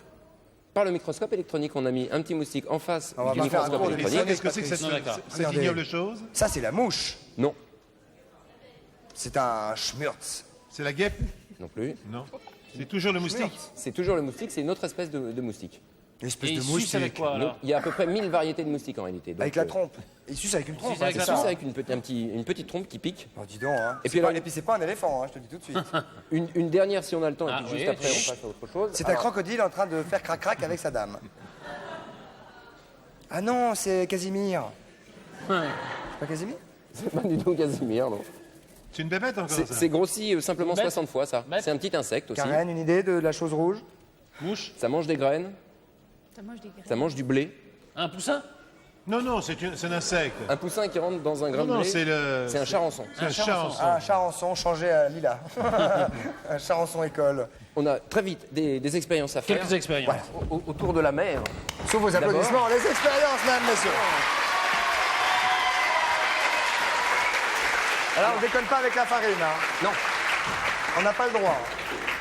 par le microscope électronique. On a mis un petit moustique en face On va du pas faire un microscope tour de électronique. Qu'est-ce que c'est que Non, d'accord. cette Regardez. ignoble chose? Ça, c'est la mouche. Non, C'est un schmurz. C'est la guêpe? non plus. Non. C'est toujours le moustique? C'est toujours le moustique, c'est une autre espèce de moustique. Une espèce Et de il suce avec moustique. quoi, alors? Il y a à peu près 1000 variétés de moustiques en réalité. Donc, Avec la trompe. Il suce avec une trompe. suce avec hein, la c'est Ça, ça. c'est avec une petite trompe qui pique. Oh, dis donc, hein. Et Et puis puis, alors- c'est pas un éléphant, hein, je te le dis tout de suite. Une dernière si on a le temps, Ah, et puis oui. juste après on passe à autre chose. C'est un Alors, crocodile en train de faire crac-crac avec sa dame. Ah non, c'est Casimir. C'est pas Casimir? c'est pas du tout Casimir, non. C'est une bébête encore, ça? C'est grossi simplement Bête. 60 fois, ça. Bête. C'est un petit insecte aussi. Karen, une idée de la chose rouge? Mouche. Ça mange des graines, ça mange du blé. Un poussin. Non, non, c'est un insecte. Un poussin qui rentre dans un grain Non, de non, blé, c'est un charançon. C'est un charançon. Ah, un charançon changé à Lila. Un charançon école. On a très vite des expériences à faire. Quelques expériences. Autour de la mer. Sous vos applaudissements, les expériences, mesdames, messieurs. Alors, on déconne pas avec la farine, hein. Non. On n'a pas le droit.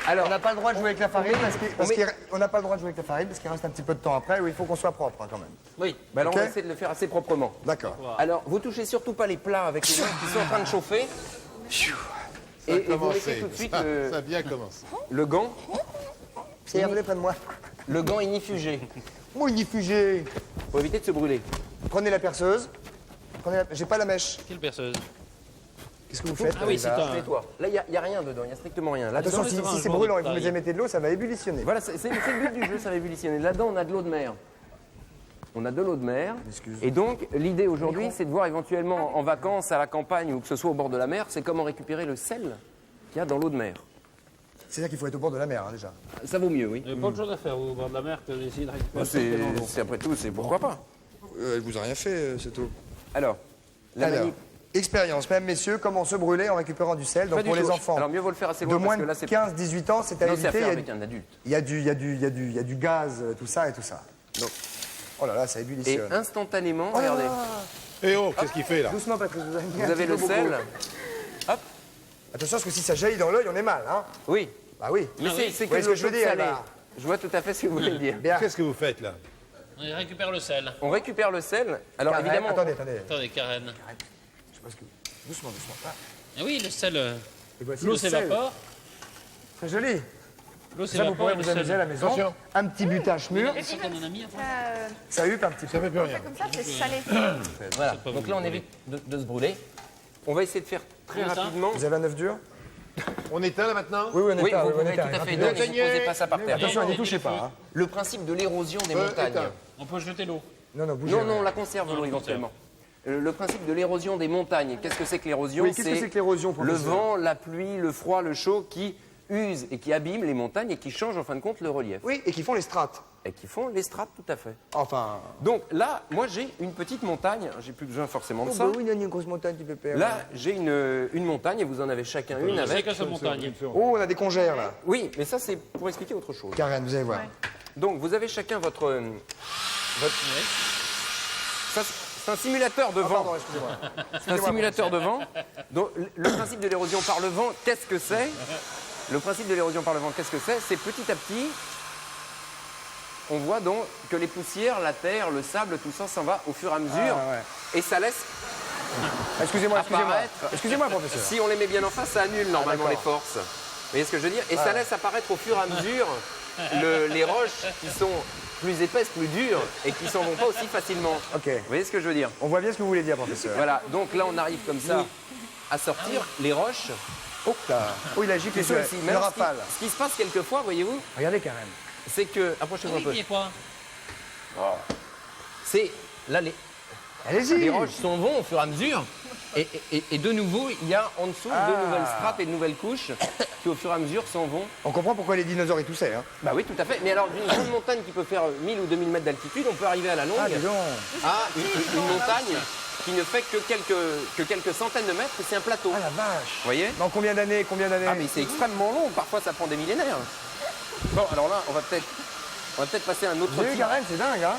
Alors, On n'a pas le droit de jouer avec la farine parce met- qu'on n'a pas le droit de jouer avec la farine parce qu'il reste un petit peu de temps après où il faut qu'on soit propre hein, quand même. oui. Bah alors Ok. on essaie de le faire assez proprement. D'accord. Alors, vous touchez surtout pas les plats avec les mains qui sont en train de chauffer. Et vous mettez tout de suite Ça a bien commencé. le gant, Pierre, venez près de moi. le gant inifugé, Moi, unifugé. pour éviter de se brûler. Prenez la perceuse. J'ai pas la mèche. Quelle perceuse. Qu'est-ce que vous faites Ah oui, c'est là un. Tais-toi. Là, il n'y a rien dedans, il n'y a strictement rien. Là, Attention, Dans si, les si un c'est jour brûlant de et que vous taille. mettez de l'eau, ça va ébullitionner. voilà, c'est le but du jeu, ça va ébullitionner. Là-dedans, on a de l'eau de mer. On a de l'eau de mer. Et donc, l'idée aujourd'hui, c'est de voir éventuellement en vacances, à la campagne ou que ce soit au bord de la mer, c'est comment récupérer le sel qu'il y a dans l'eau de mer. C'est-à-dire qu'il faut être au bord de la mer hein, déjà. Ça vaut mieux, oui. Il n'y a pas de chose à faire au bord de la mer que d'essayer de récupérer. Bah, c'est après tout, c'est pourquoi pas. Elle vous a rien fait, c'est tout. Alors, la Alors, manip. expérience, mesdames, messieurs, comment se brûler en récupérant du sel. Donc Pas du pour les tout. enfants Alors mieux vaut le faire assez de loin moins parce que de là c'est 15-18 ans, c'est à non, c'est à éviter. faire Il y a avec un adulte. Il y a du gaz, tout ça et tout ça. Donc. Oh là là, ça Et ébullitionne. instantanément, Oh là regardez, là. Eh oh, qu'est-ce qu'il fait là? Doucement, Patrice, vous avez mis un vous avez petit le peu beaucoup. sel. Hop, Attention, parce que si ça jaillit dans l'œil, on est mal, hein. oui. Bah oui. Mais c'est Vous que voyez ce que je veux l'eau dire, salée. là Je vois tout à fait ce que vous voulez dire. Bien. Qu'est-ce que vous faites là? On récupère le sel. On récupère le sel. Alors Karen, évidemment, attendez. Attendez, Karen. Je sais pas ce que... Doucement. Ah, Ah oui, le sel. et voici L'eau le sel. s'évapore. Très joli. L'eau Ça, vous s'évapore pourrez et le vous amuser à la sel. maison. Attention. Un petit butage mûr. C'est qu'on en a mis après. Ça huppe un petit peu. Ça fait plus rien. Comme ça, c'est salé. voilà. pas Donc vous là on brûler. évite de se brûler. On va essayer de faire très Comme ça. rapidement. Vous avez un œuf dur? On éteint là maintenant? Oui, on est Oui, tard, vous on est pouvez tout tard, à fait rapidement. éteindre et vous posez pas ça par terre. Attention, Et n'y touchez le feu. pas. hein. Le principe de l'érosion des montagnes. éteint. On peut jeter l'eau. Non, bougez. Non, non, on la conserve l'eau éventuellement. Le principe de l'érosion des montagnes. Qu'est-ce que c'est que l'érosion? Oui, qu'est-ce que c'est que l'érosion, Le professeur? vent, la pluie, le froid, le chaud qui usent et qui abîment les montagnes et qui changent en fin de compte le relief. Oui, et qui font les strates. Et qui font les strates, tout à fait. Enfin... Donc là, moi j'ai une petite montagne, j'ai plus besoin forcément de Oh, ça. bah oui, il y a une grosse montagne, tu peux perdre. Là, j'ai une montagne et vous en avez chacun une C'est avec. qu'à sa montagne. Oh, on a des congères, là. Oui, mais ça c'est pour expliquer autre chose. Karen, vous allez voir. Donc vous avez chacun votre. Ça, c'est un simulateur de Ah, vent. pardon, excusez-moi. C'est un simulateur de vent. Donc le principe de l'érosion par le vent, qu'est-ce que c'est? Le principe de l'érosion par le vent, qu'est-ce que c'est? C'est petit à petit, on voit donc que les poussières, la terre, le sable, tout ça s'en va au fur et à mesure. Ah, ouais. Et ça laisse, Excusez-moi. Apparaître. Excusez-moi, professeur. si on les met bien en face, ça annule normalement les d'accord. forces. Vous voyez ce que je veux dire? Et ça laisse apparaître au fur et à mesure les roches qui sont plus épaisses, plus dures et qui s'en vont pas aussi facilement. Ok. Vous voyez ce que je veux dire? On voit bien ce que vous voulez dire, professeur. Voilà, donc là on arrive comme ça à sortir les roches. Oh, là. Oh, il agit Qui les sont ici. une Mais alors, rafale. ce qui se passe quelquefois, voyez-vous, Regardez, Karen. c'est que. Approchez-vous un Oui, peu. il y a quoi? C'est. Là, les Allez-y. roches s'en vont au fur et à mesure. Et de nouveau, il y a en dessous de nouvelles strates et de nouvelles couches qui, au fur et à mesure, s'en vont. On comprend pourquoi les dinosaures y toussaient, hein. Bah oui, tout à fait. Mais alors, d'une grande montagne qui peut faire 1000 ou 2000 mètres d'altitude, on peut arriver à la longue Ah, dis donc. à une montagne qui ne fait que quelques centaines de mètres, et c'est un plateau. Ah, la Vous vache. voyez? Dans combien d'années Ah, mais c'est extrêmement long. Parfois, ça prend des millénaires. Bon, alors là, on va peut-être passer à un autre J'ai vu, type. Karen, c'est dingue, hein.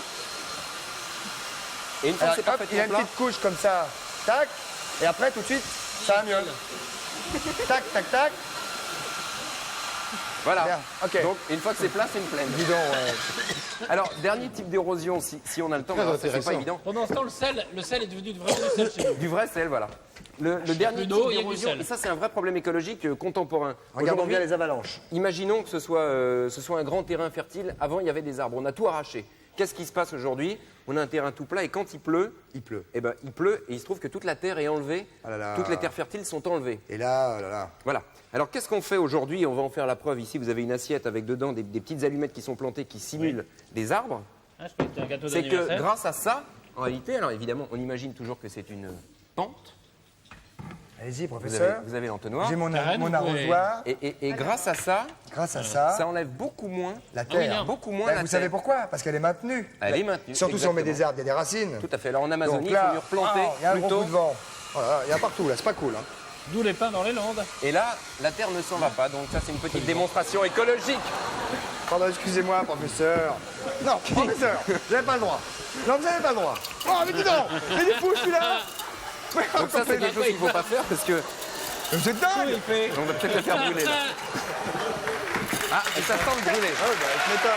Et une fois Alors, que c'est hop, il a parfaitement une plat, petite couche comme ça. Tac. Et après, tout de suite, ça miaule. Tac, tac, tac. voilà. Bien, ok. Donc, une fois que c'est plat, c'est une plaine. Dis donc, ouais. Alors, dernier type d'érosion, si on a le temps, Très alors, ça, c'est pas intéressant. évident. Pendant ce temps, le sel est devenu vraiment du sel chez nous. Du vrai sel, voilà. Le dernier plus type d'eau, il y a du d'érosion, sel. et ça c'est un vrai problème écologique contemporain. Regardons Aujourd'hui, bien les avalanches. imaginons que ce soit un grand terrain fertile. Avant, il y avait des arbres. On a tout arraché. Qu'est-ce qui se passe aujourd'hui? On a un terrain tout plat et quand il pleut, Il pleut. eh ben, il pleut et il se trouve que toute la terre est enlevée. Ah là là. Toutes les terres fertiles sont enlevées. Et là, oh là là. Voilà. Alors qu'est-ce qu'on fait aujourd'hui? On va en faire la preuve. Ici, vous avez une assiette avec dedans des petites allumettes qui sont plantées qui simulent des arbres. Ah, je crois que c'était un gâteau C'est que d'anniversaire. grâce à ça, en réalité, alors évidemment, on imagine toujours que c'est une pente. Allez-y, Vous professeur. avez l'entonnoir. J'ai mon Karen, vous pouvez- arrosoir. Et grâce à ça, Grâce à ça, ça enlève beaucoup moins, la oui, terre. non. beaucoup moins Ben, la vous terre. savez pourquoi? Parce qu'elle est maintenue. Elle est maintenue. Surtout si on met exactement. des arbres, il y a des racines. Tout à fait. Alors en Amazonie, Donc là, il faut mieux replanter il y a un gros plutôt. coup de vent. Voilà, il y a partout là, c'est pas cool. Hein. D'où les pins dans les Landes. Et là, la terre ne s'en va pas. Donc ça, c'est une petite démonstration écologique. Pardon, excusez-moi, professeur. Non, professeur, vous n'avez pas le droit. Non, vous n'avez pas le droit. Oh, mais dis donc, il est fou celui-là. Donc ça, c'est quelque chose qu'il ne faut pas faire parce que Vous êtes dingue. on va peut-être le faire brûler là. Ah, et ça sent le brûler. Ah ouais, bah, je m'étonne.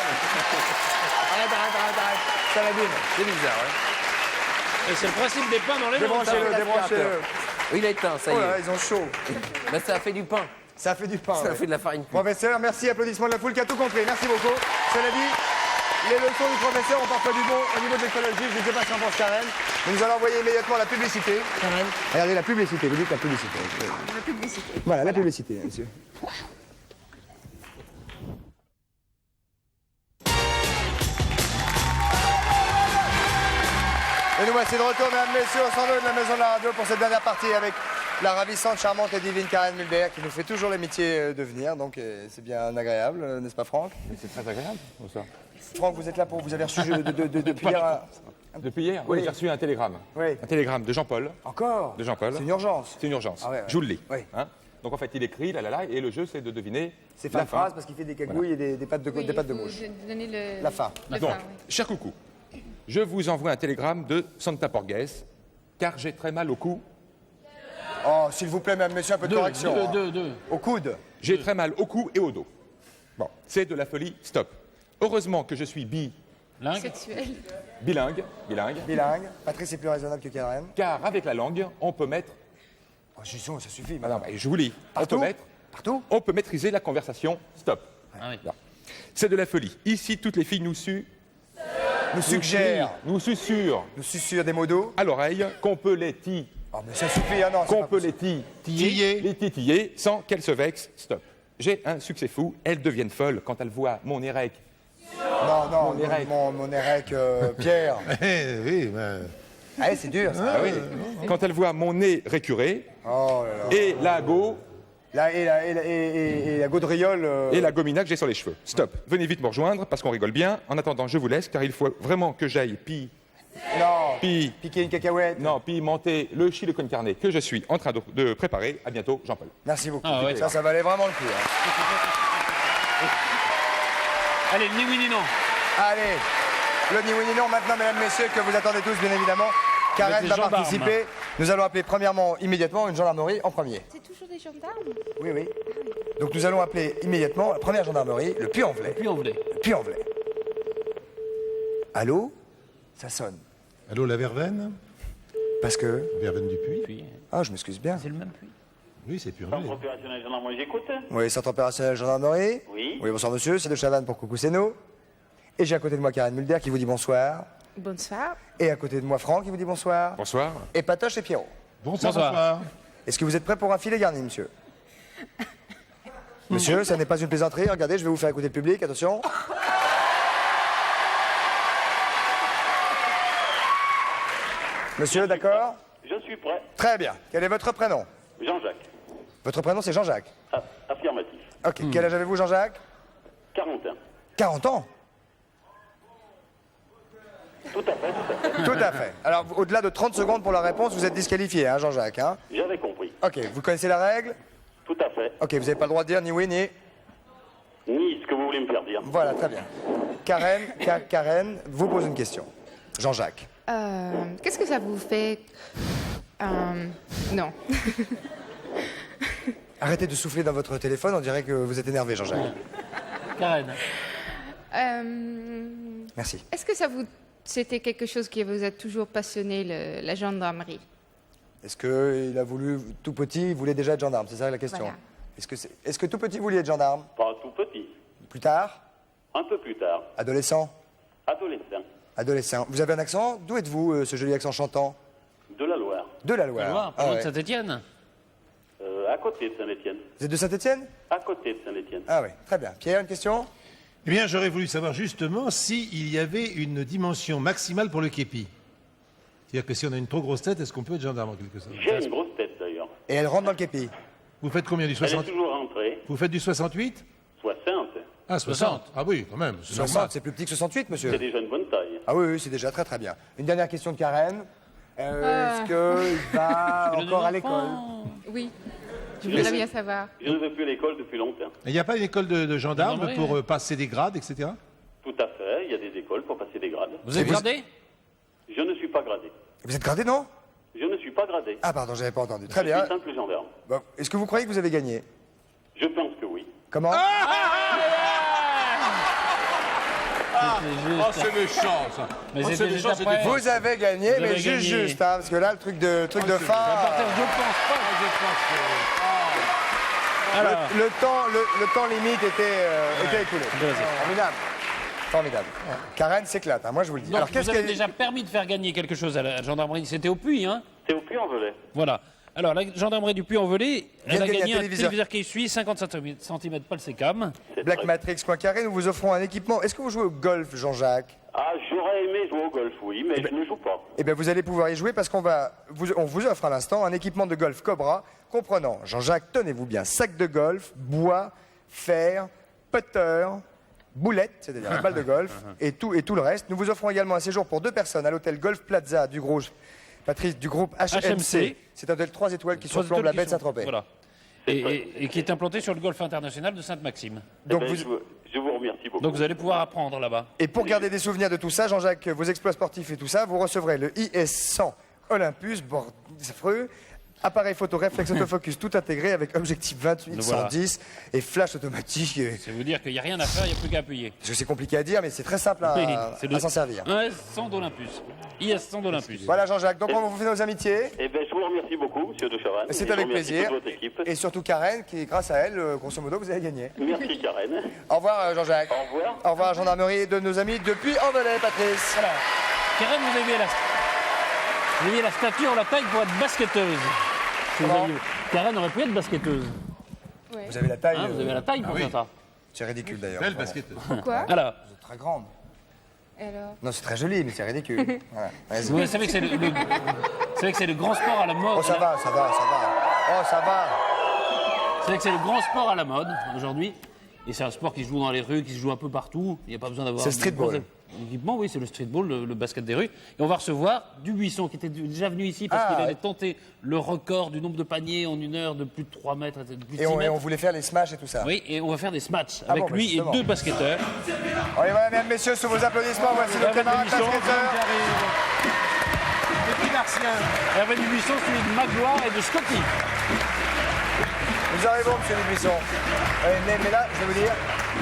Arrête. Ça l'abîme. C'est bizarre, ouais. Et c'est le principe des pins dans les Landes. Débranchez-le, débranchez-le. Il a éteint, ça y Oh là là, est. ils ont chaud. Là, ça a fait du pain. Ça fait du pain. Ça a ouais. fait de la farine. Professeur, merci, applaudissements de la foule qui a tout compris. Merci beaucoup. Cela dit, les leçons du professeur ont parfois du bon au niveau de l'écologie. Je ne sais pas ce qu'en pense Karen. Mais nous allons envoyer immédiatement la publicité. Karen. Regardez la publicité, vous dites la publicité. La publicité. Voilà, la publicité, monsieur. Et nous voici de retour, mesdames, messieurs, au 102 de la Maison de la Radio pour cette dernière partie avec la ravissante, charmante et divine Karen Mulder qui nous fait toujours l'amitié de venir. Donc c'est bien agréable, n'est-ce pas Franck? C'est très agréable, ça. Franck, vous êtes là pour... Vous avez reçu depuis hier... Depuis hier, oui, j'ai reçu un télégramme. Oui. Un télégramme de Jean-Paul. Encore? De Jean-Paul. C'est une urgence. C'est une urgence. Ah ouais, ouais. Je vous le lis. Oui. Hein. Donc en fait, il écrit, et le jeu, c'est de deviner C'est la fin de phrase parce qu'il fait des cagouilles et des pattes de, Oui, des pattes de il faut mouche. donner le... La fin. le Donc, fin, oui. cher coucou, je vous envoie un télégramme de Santa Porges, car j'ai très mal au cou. Oh, s'il vous plaît, mesdames, messieurs, un peu de correction. hein. Deux. Au coude. J'ai très mal au cou et au dos. Bon, c'est de la folie, stop. Heureusement que je suis Lingue. Sexuel. bilingue, Bilingue. Patrice est plus raisonnable que Karen. car avec la langue, on peut mettre... Oh, Jusson, ça suffit. Ah non, mais je vous lis. Partout Partout On peut maîtriser la conversation, stop. Ah oui. Là. C'est de la folie. Ici, toutes les filles nous Nous suggère, nous susurrent nous susurre des mots d'eau. à l'oreille qu'on peut les Oh, mais ça suffit, ah non, c'est qu'on pas peut possible. les titiller sans qu'elles se vexent, stop. J'ai un succès fou, elles deviennent folles quand elles voient mon érec. Non, Mon Érec. mon Érec, Pierre. Oui, ben... Ah, c'est dur, ça. Ah oui. Quand elles voient mon nez récuré Oh là là. et la go Et la gaudriole. et la gomina que j'ai sur les cheveux. Stop. Venez vite me rejoindre parce qu'on rigole bien. En attendant, je vous laisse car il faut vraiment que j'aille Non. Pi. Piquer une cacahuète. Non, pimenter le chili con carne que je suis en train de préparer. À bientôt, Jean-Paul. Merci beaucoup. Ah ouais. Ça valait vraiment le coup. Hein. Allez, ni oui ni non. Allez, le ni oui ni non maintenant, mesdames, messieurs, que vous attendez tous, bien évidemment. Karen Avec les va gendarmes. participer. Nous allons appeler premièrement, immédiatement, une gendarmerie en premier. C'est toujours des gendarmes? Oui, oui. Donc nous allons appeler immédiatement la première gendarmerie, le Puy-en-Velay. Puis on voulait. Le Puy-en-Velay. Allô? Ça sonne. Allô, la Verveine? Parce que... Verveine du Puy? Puis, Ah, je m'excuse bien. c'est le même puits. Oui, c'est pur. Centre opérationnel gendarmerie, j'écoute. Oui, centre opérationnel gendarmerie. Oui. Oui, bonsoir monsieur, c'est de Chavannes pour Coucou, c'est nous. Et j'ai à côté de moi Karen Mulder qui vous dit bonsoir. Bonsoir. Et à côté de moi Franck qui vous dit bonsoir. Bonsoir. Et Patoche et Pierrot. Bonsoir, Bonsoir. bonsoir. Est-ce que vous êtes prêts pour un filet garni, monsieur? Monsieur, ça n'est pas une plaisanterie. Regardez, je vais vous faire écouter le public. Attention. Monsieur, d'accord? Je suis prêt. Très bien. Quel est votre prénom? Jean-Jacques. Votre prénom, c'est Jean-Jacques. Affirmatif. Ok. Quel âge avez-vous, Jean-Jacques? 41. 40 ans. Tout à fait, tout à fait. Tout à fait. Alors, au-delà de 30 secondes pour la réponse, vous êtes disqualifié, hein, Jean-Jacques. Hein? J'avais compris. Ok. Vous connaissez la règle? Tout à fait. Ok. Vous n'avez pas le droit de dire ni oui ni... Ni ce que vous voulez me faire dire. Voilà, très bien. Karen vous pose une question. Jean-Jacques. Qu'est-ce que ça vous fait? Non. Arrêtez de souffler dans votre téléphone, on dirait que vous êtes énervé, Jean-Jacques. Karen. Merci. Est-ce que c'était quelque chose qui vous a toujours passionné, la gendarmerie? Est-ce qu'il a voulu, tout petit, il voulait déjà être gendarme? C'est ça la question. Voilà. Est-ce que tout petit, vous vouliez être gendarme? Pas tout petit. Plus tard? Un peu plus tard. Adolescent? Adolescent. Adolescent. Vous avez un accent? D'où êtes-vous, ce joli accent chantant? De la Loire. De la Loire. Loire, pas Ah loin ouais. de Saint-Étienne. À côté de Saint-Étienne. Vous êtes de Saint-Étienne? À côté de Saint-Étienne. Ah oui, très bien. Pierre, une question? Eh bien, j'aurais voulu savoir justement s'il y avait une dimension maximale pour le képi. C'est-à-dire que si on a une trop grosse tête, est-ce qu'on peut être gendarme en quelque sorte? J'ai une grosse tête d'ailleurs. Et elle rentre dans le képi? Vous faites combien du Elle est 60? toujours rentrée. Vous faites du 68? 60. Ah, 60. Ah oui, quand même. c'est 60, normal. c'est plus petit que 68, monsieur. C'est déjà une bonne taille. Ah oui, c'est déjà très très bien. Une dernière question de Karen. Est-ce qu'il va encore à l'école? Oui, je voudrais bien savoir. Je ne vais plus à l'école depuis longtemps. Il n'y a pas une école de gendarmes Gendarmerie, pour ouais. passer des grades, etc. Tout à fait, il y a des écoles pour passer des grades. Vous êtes gradé? Je ne suis pas gradé. Vous êtes gradé, non? Je ne suis pas gradé. Ah pardon, j'avais pas entendu. Très Je bien. suis simple gendarme. Bon, est-ce que vous croyez que vous avez gagné? Je pense que oui. Comment? C'était Oh, juste. c'est méchant, ça. Mais Oh, c'était c'est juste méchant, après. c'est Vous avez gagné, Vous mais avez juste, gagné. juste, hein, parce que là, le truc de fin. Je pense pas. Alors, Le temps limite était écoulé. Vas-y. Formidable. Formidable. Karen s'éclate, hein, moi je vous le dis. donc, Alors vous qu'est-ce avez qu'elle déjà permis de faire gagner quelque chose à la gendarmerie. C'était au Puy, hein? C'est au Puy-en-Velay. Voilà. Alors, la gendarmerie du Puy-en-Velay, elle Vient de a gagner gagné un un téléviseur. téléviseur qui suit 50 cm pas le sécam. Black Matrix, Karen, nous vous offrons un équipement. Est-ce que vous jouez au golf, Jean-Jacques? Ah, j'aurais aimé jouer au golf, oui, mais je ne joue pas. Eh bien, vous allez pouvoir y jouer parce on vous offre à l'instant un équipement de golf Cobra comprenant, Jean-Jacques, tenez-vous bien, sac de golf, bois, fer, putter, boulette, c'est-à-dire une balle de golf, et tout le reste. Nous vous offrons également un séjour pour 2 personnes à l'hôtel Golf Plaza du groupe HMC. C'est un hôtel 3 étoiles qui surplombe la baie de Saint-Tropez. Voilà. Et qui est implanté sur le golfe international de Sainte-Maxime. Donc, Eh ben, je vous remercie beaucoup. Donc vous allez pouvoir apprendre là-bas. Et pour garder des souvenirs de tout ça, Jean-Jacques, vos exploits sportifs et tout ça, vous recevrez le IS-100 Olympus, affreux, appareil photo réflexe autofocus tout intégré avec objectif 28 Voilà. 110 et flash automatique. C'est vous dire qu'il n'y a rien à faire, il n'y a plus qu'à appuyer. Parce que c'est compliqué à dire, mais c'est très simple C'est à s'en servir. Un S100 d'Olympus. IS100 d'Olympus. Voilà Jean-Jacques, donc on vous fait nos amitiés. Eh bien, je vous remercie beaucoup, monsieur de Chavannes. C'est Et je avec remercie plaisir. toute votre équipe. Et surtout Karen, qui grâce à elle, grosso modo, vous avez gagné. Merci, Karen. Au revoir Jean-Jacques. Au revoir. Au revoir gendarmerie de nos amis depuis Envelay, Patrice. Voilà. Karen, vous avez la stature, la taille pour être basketteuse. Si vous Comment aviez- Karen aurait pu être basketteuse. Vous avez la taille. Hein, vous avez la taille pour faire ça. C'est ridicule d'ailleurs. Belle vraiment. basketteuse. Pourquoi? Alors, Vous êtes très grande. Alors, Non, c'est très joli, mais c'est ridicule. Voilà. Vas-y. vous savez que c'est le grand sport à la mode. Oh, ça va. Oh, ça va. Vous savez que c'est le grand sport à la mode aujourd'hui. Et c'est un sport qui se joue dans les rues, qui se joue un peu partout. Il n'y a pas besoin d'avoir. C'est le streetball. Équipement, oui, c'est le streetball, le basket des rues. Et on va recevoir Dubuisson, qui était déjà venu ici parce Ah, qu'il ouais. allait tenter le record du nombre de paniers en 1 heure de plus de 3 mètres, de plus de 6 Et mètres. on voulait faire les smashs et tout ça. Oui, et on va faire des matchs Ah avec bon, bah, lui et justement. 2 basketteurs. Allez, voilà, mesdames, messieurs, sous vos applaudissements, voici nos camarades basketteurs. Hervé Dubuisson, celui de Magloire et de Scotty. Nous arrivons, monsieur Dubuisson. Mais là, je vais vous dire,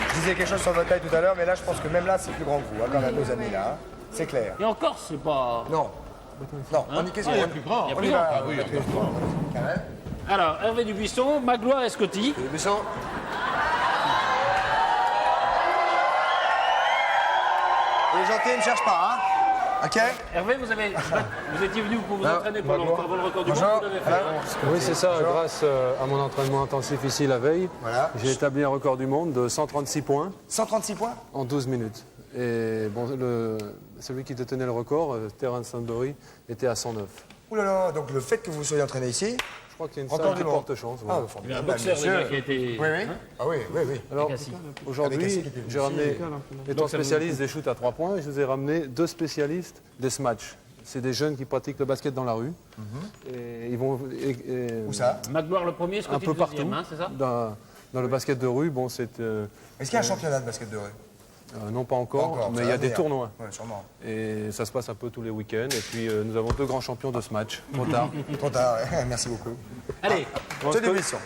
je disais quelque chose sur votre taille tout à l'heure, mais là, je pense que même là, c'est plus grand que vous, hein, quand même, nos amis, là. Hein. C'est clair. Et encore, c'est pas. Non. Non, on y qu'est-ce Il y a qu'on plus grand. Il y a on plus y grand. va. Ah oui, Karen. Alors, Hervé Dubuisson, Magloire et Scotty. Dubuisson. Il est gentil, il ne cherche pas, hein. Ok. Hervé, vous étiez venu pour vous entraîner pour le record du monde. Bonjour. Vous l'avez fait. Voilà. Oui, c'est ça. Grâce à mon entraînement intensif ici la veille, Voilà. j'ai établi un record du monde de 136 points 136 points. en 12 minutes. Et bon, celui qui détenait le record, Terence Sandori, était à 109. Ouh là là, donc le fait que vous soyez entraîné ici, Je crois qu'il y a une record salle du qui monde. porte chance. Ah, voilà. Il y a un formidable, boxeur monsieur. déjà qui a été. Oui, oui. Hein Ah oui, oui, oui. Alors, Cassis. aujourd'hui, Avec Cassis qui était j'ai ramené, étant spécialiste des shoots à 3 points, je vous ai ramené 2 spécialistes des smash. C'est des jeunes qui pratiquent le basket dans la rue. Et ils vont Où ça? Magloire le premier, Scotty un peu le deuxième, partout. hein, c'est ça? Dans le basket de rue, bon, c'est... Est-ce qu'il y a un championnat de basket de rue? non, pas encore, Pas encore, mais ça il y a va des venir. tournois. Oui, sûrement. Et ça se passe un peu tous les week-ends. Et puis nous avons 2 grands champions de ce match. Trop tard. Trop tard, ouais. Merci beaucoup. Allez, Bon, Monsieur Scott- Dubuisson.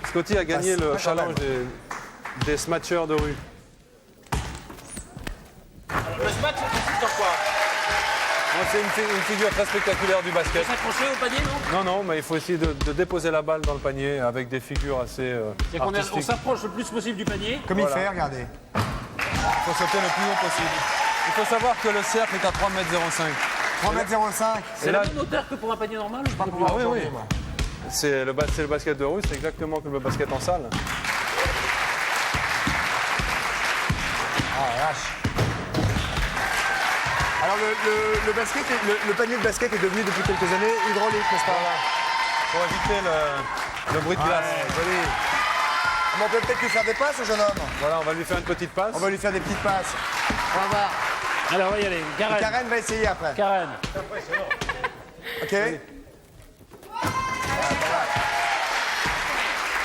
Scotty a gagné Ah, le quand challenge des smatchers de rue. le smash, C'est une figure très spectaculaire du basket. S'accrocher au panier, non? Non, mais il faut essayer de déposer la balle dans le panier avec des figures assez C'est-à-dire qu'on artistiques. s'approche le plus possible du panier. Comme il fait, regardez. Il faut sauter le plus haut possible. Il faut savoir que le cercle est à 3,05 m. 3,05 m. C'est la même hauteur que pour un panier normal? Ah oui. C'est le basket de rue, c'est exactement comme le basket en salle. Ah la vache. Alors le panier de basket est devenu depuis quelques années hydraulique, n'est-ce pas? Pour éviter le bruit de glace. Joli. On peut peut-être lui faire des passes au jeune homme. Voilà, on va lui faire une petite passe. On va lui faire des petites passes. On va voir. Alors, on va y aller. Karen. Karen va essayer après. Karen. Ok.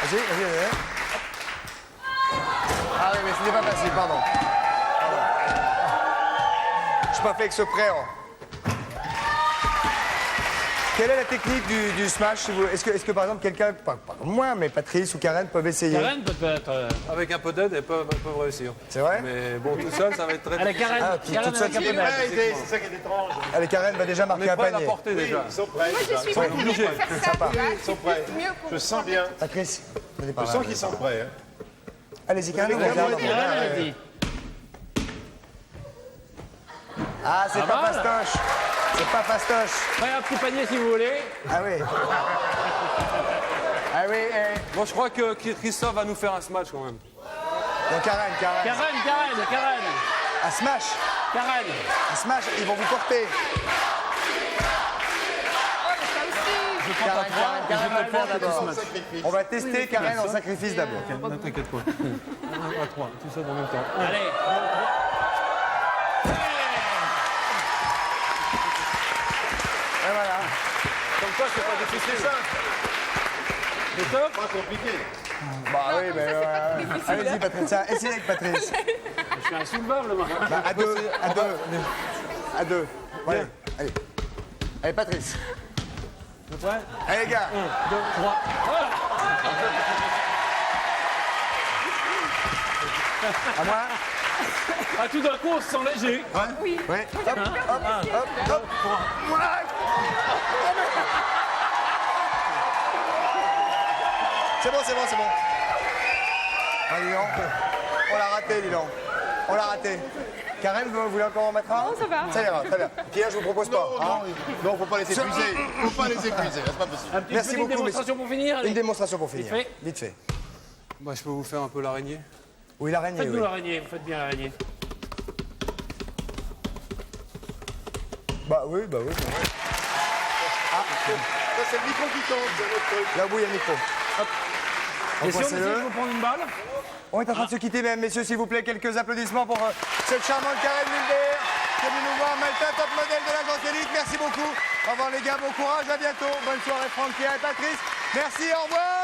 Vas-y. Ah oui, mais ce n'est pas facile, pardon. Je suis pas fait exprès. Quelle est la technique du smash? Est-ce que par exemple quelqu'un, pas moi, mais Patrice ou Karen peuvent essayer? Karen peut-être. Avec un peu d'aide, elles peuvent réussir. C'est vrai? Mais bon, tout seul, ça va être très Allez, difficile. Karen. Karen toute seule, avec un peu d'aide. C'est ça qui est étrange. Allez, Karen va déjà On marquer est un prêt à la panier. porter déjà. Ils sont prêts. Moi, je suis sont motivée obligés. pour faire ça, Sympa. tu vois. Ils sont prêts. C'est mieux pour Je sens bien. Patrice, venez par Je là. sens qu'ils sont prêts. hein. Allez-y, Karen, on Karen, regarde. allez-y. Ah, c'est Ça pas va, là fastoche. C'est pas fastoche. Prenez un petit panier si vous voulez. Ah oui. Ah oui, Bon, je crois que Christophe va nous faire un smash quand même. Donc Karen. Karen. Un smash. Karen. Un smash, ils vont vous porter. Karen va le faire d'abord. On va tester Karen en sacrifice d'abord. Ne t'inquiète pas. 1 à 3, tout ça en même temps. Allez. Et voilà. Comme ça, c'est pas difficile. C'est top. Pas compliqué. Bah oui, mais allez-y Patricia, essayez avec Patrice. Je suis insoulevable, moi. Bah, à deux. Ouais. Allez Patrice. Vous êtes prêts? Allez les gars. 1, 2, 3. À moi. Ah, tout d'un coup, on se sent léger. Oui. Hop. C'est bon. Ah, dis donc. On l'a raté, dis donc. On l'a raté. Karen, vous voulez encore en mettre un? Non, ça va. Ça ira, très bien. Pierre, je vous propose pas. Non, faut pas les épuiser. Faut pas les épuiser, c'est pas possible. Un petit Merci une beaucoup, démonstration pour finir. Une Allez. démonstration pour finir. fait. Vite fait. Bah, je peux vous faire un peu l'araignée. Oui, l'araignée, Faites-nous oui. l'araignée. Vous faites bien l'araignée. Bah oui. Ça, c'est le micro qui tombe, c'est notre truc. Là où il y a le micro. Hop. Et si on essaie Embrassez-le. de vous prendre une balle? On est en train de se quitter, mesdames, messieurs, s'il vous plaît. Quelques applaudissements pour cette charmante Karen Mulder qui est venue nous voir, Malta, top modèle de l'agence élite. Merci beaucoup. Au revoir les gars, bon courage, à bientôt. Bonne soirée Franck, Pierre et Patrice. Merci, au revoir.